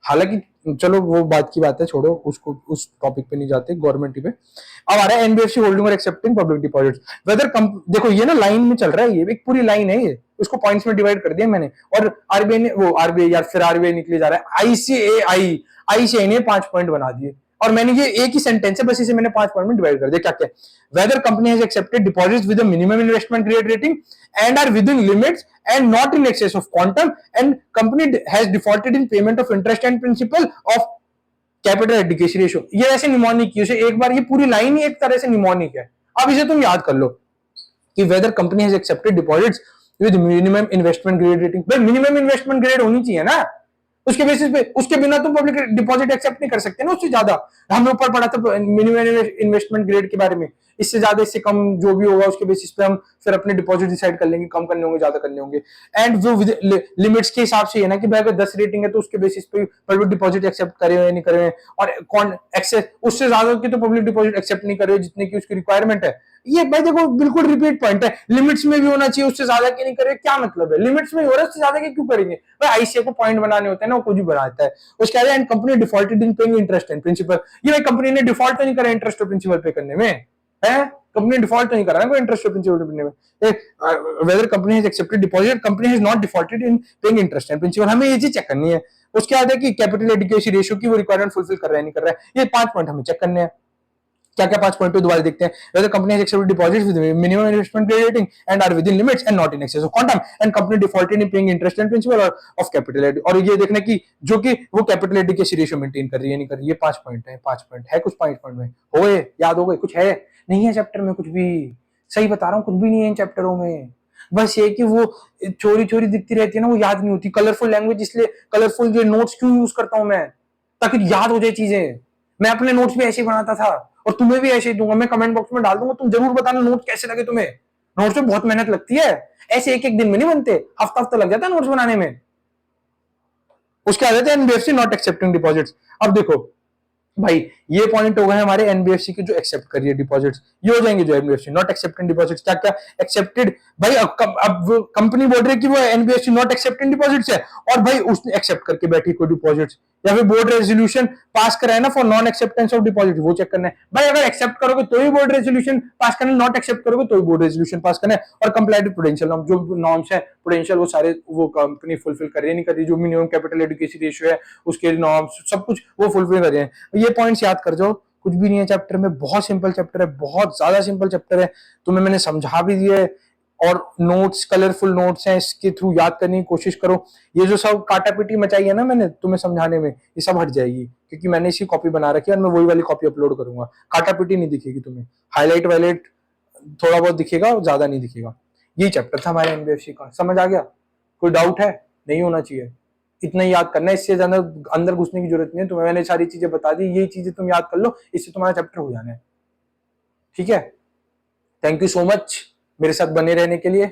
हालांकि चलो वो बात की बात है, छोड़ो उसको, उस टॉपिक पे नहीं जाते, गवर्नमेंट पे। अब आ रहा है एनबीएफसी होल्डिंग और एक्सेप्टिंग पब्लिक डिपॉजिट्स वेदर देखो ये ना लाइन में चल रहा है, ये एक पूरी लाइन है, ये उसको पॉइंट्स में डिवाइड कर दिया मैंने, और आरबीआई ने वो आरबीआई यार फिर आरबीआई निकले जा रहा है, आईसीएआई ने 5 पॉइंट बना दिए। और मैंने ये एक ही सेंटेंस है, बस इसे मैंने 5 पॉइंट में डिवाइड कर दिया। क्या क्या? Whether company has accepted deposits with a minimum investment grade rating and are within limits and not in excess of quantum, and company has defaulted in payment of interest and principal of capital adequacy ratio. ये ऐसे mnemonic की, उसे एक बार ये पूरी line ही एक तरह से निमोनिक है। अब इसे तुम याद कर लो कि weather company has accepted deposits with minimum investment grade rating. भाई मिनिमम इन्वेस्टमेंट ग्रेड होनी चाहिए ना, उसके बेसिस पे, उसके बिना तुम पब्लिक डिपॉजिट एक्सेप्ट नहीं कर सकते ना उससे ज्यादा। हमने ऊपर पढ़ा था मिनिमम इन्वेस्टमेंट ग्रेड के बारे में, इससे ज्यादा इससे कम जो भी होगा उसके बेसिस पे हम फिर अपने डिपॉजिट डिसाइड कर लेंगे, कम करने होंगे ज्यादा करने होंगे। एंड जो लिमिट्स के हिसाब से है ना कि भाई अगर 10 रेटिंग है तो उसके बेसिस पे पब्लिक डिपॉजिट एक्सेप्ट करे या नहीं करे, और कौन एक्सेस उससे ज्यादा की तो पब्लिक डिपॉजिट एक्सेप्ट नहीं करे जितने की उसकी रिक्वायरमेंट है। ये भाई देखो बिल्कुल रिपीट पॉइंट है, लिमिट्स में भी होना चाहिए, उससे ज्यादा की नहीं करे, क्या मतलब है? लिमिट्स में हो रहा है, उससे ज्यादा के क्यों करेंगे भाई? आईसीए को पॉइंट बनाने होते हैं ना, वो कुछ भी बनाता है। उसके बाद and company defaulted in paying interest and principal. ये भाई कंपनी ने डिफॉल्ट तो नहीं करा इंटरेस्ट और प्रिंसिपल पे करने में, है? कंपनी डिफॉल्ट तो नहीं करा ना कोई इंटरेस्ट और प्रिंसिपल पे करने में। Whether company has accepted deposit, company has not defaulted in paying interest and principal, हमें ये चीज चेक करनी है। उसके बाद है कि कैपिटल एडिक्वेसी रेशियो की वो रिक्वायरमेंट फुलफिल कर रहा है नहीं कर रहा है, ये 5 पॉइंट हमें चेक करने हैं। क्या क्या 5 पॉइंट पे दोबारा देखते हैं। Whether company has accepted deposits with minimum investment grade rating and are within limits and not in excess of quantum, and company defaulted in paying interest and principal of capital. और ये देखना कि जो कि वो capital adequacy ratio maintain कर रही है नहीं कर रही है। 5 पॉइंट है, 5 पॉइंट है, कुछ 5 पॉइंट में हो गए, याद हो गए? कुछ है नहीं है चैप्टर में कुछ भी, सही बता रहा हूँ, कुछ भी नहीं है इन चैप्टरों में। बस ये कि वो छोरी छोरी दिखती रहती है ना, वो याद नहीं होती। कलरफुल लैंग्वेज, इसलिए कलरफुल जो नोट्स क्यों यूज करता हूं मैं, ताकि याद हो जाए चीजें। मैं अपने नोट्स भी ऐसे ही बनाता था और तुम्हें भी ऐसे ही दूंगा, मैं कमेंट बॉक्स में डाल दूंगा, तुम जरूर बताना नोट कैसे लगे तुम्हें। नोट्स में बहुत मेहनत लगती है, ऐसे एक एक दिन में नहीं बनते, हफ्ता हफ्ता लग जाता है नोट्स बनाने में। उसके आ जाते हैं एनबीएफसी नॉट एक्सेप्टिंग डिपॉजिट्स। अब देखो भाई, ये पॉइंट हो गए हमारे एनबीएफसी के जो एक्सेप्ट करिए डिपॉजिट्स, ये हो जाएंगे जो एनबीएफसी नॉट एक्सेप्टिंग डिपॉजिट्स। क्या क्या एक्सेप्टेड भाई? अब कंपनी बोल रही है कि वो एनबीएफसी नॉट एक्सेप्टिंग डिपॉजिट्स है, और भाई उसने एक्सेप्ट करके बैठी कोई डिपॉजिट्स, या फिर बोर्ड रेजोल्यूशन पास करा है ना for non acceptance of deposit, वो चेक करना है भाई। अगर एक्सेप्ट करोगे तो ही बोर्ड रेजोल्यूशन पास करना है, नॉट एक्सेप्ट करोगे तो ही बोर्ड रेजोल्यूशन पास करना है। और कंप्लाई विद प्रूडेंशियल नॉर्म, जो नॉर्म्स है प्रूडेंशियल, वो सारे वो कंपनी फुलफिल कर रही है नहीं कर रही। जो मिनिमम कैपिटल एडिक्वेसी रेशियो है उसके नॉर्म्स सब कुछ वो फुलफिल कर रहे हैं। ये पॉइंट्स याद कर जाओ, कुछ भी नहीं है चैप्टर में, बहुत सिंपल चैप्टर है, बहुत ज्यादा सिंपल चैप्टर है। तुम्हें मैंने समझा भी दिया है, और नोट्स कलरफुल नोट्स हैं, इसके थ्रू याद करने की कोशिश करो। ये जो सब काटापीटी मचाई है ना मैंने तुम्हें समझाने में, ये सब हट जाएगी, क्योंकि मैंने इसकी कॉपी बना रखी है और मैं वही वाली कॉपी अपलोड करूंगा। काटापीटी नहीं दिखेगी तुम्हें, हाईलाइट वाइलाइट थोड़ा बहुत दिखेगा, ज्यादा नहीं दिखेगा। यही चैप्टर था हमारे एनबीएफसी का, समझ आ गया? कोई डाउट है? नहीं होना चाहिए, इतना ही याद करना है, इससे ज्यादा अंदर घुसने की जरूरत नहीं है तुम्हें। मैंने सारी चीजें बता दी, यही चीजें तुम याद कर लो, इससे तुम्हारा चैप्टर हो जाना है। ठीक है, थैंक यू सो मच मेरे साथ बने रहने के लिए।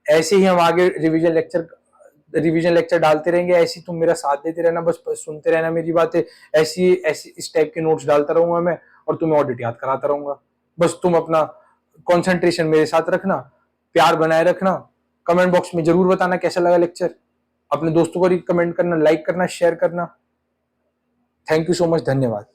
ऐसे ही हम आगे रिवीजन लेक्चर डालते रहेंगे, ऐसे तुम मेरा साथ देते रहना, बस सुनते रहना मेरी बातें। ऐसी ऐसी इस टाइप के नोट्स डालता रहूंगा मैं, और तुम्हें ऑडिट याद कराता रहूंगा। बस तुम अपना कंसंट्रेशन मेरे साथ रखना, प्यार बनाए रखना। कमेंट बॉक्स में जरूर बताना कैसा लगा लेक्चर, अपने दोस्तों को रिकमेंड करना, लाइक करना, शेयर करना। थैंक यू सो मच, धन्यवाद।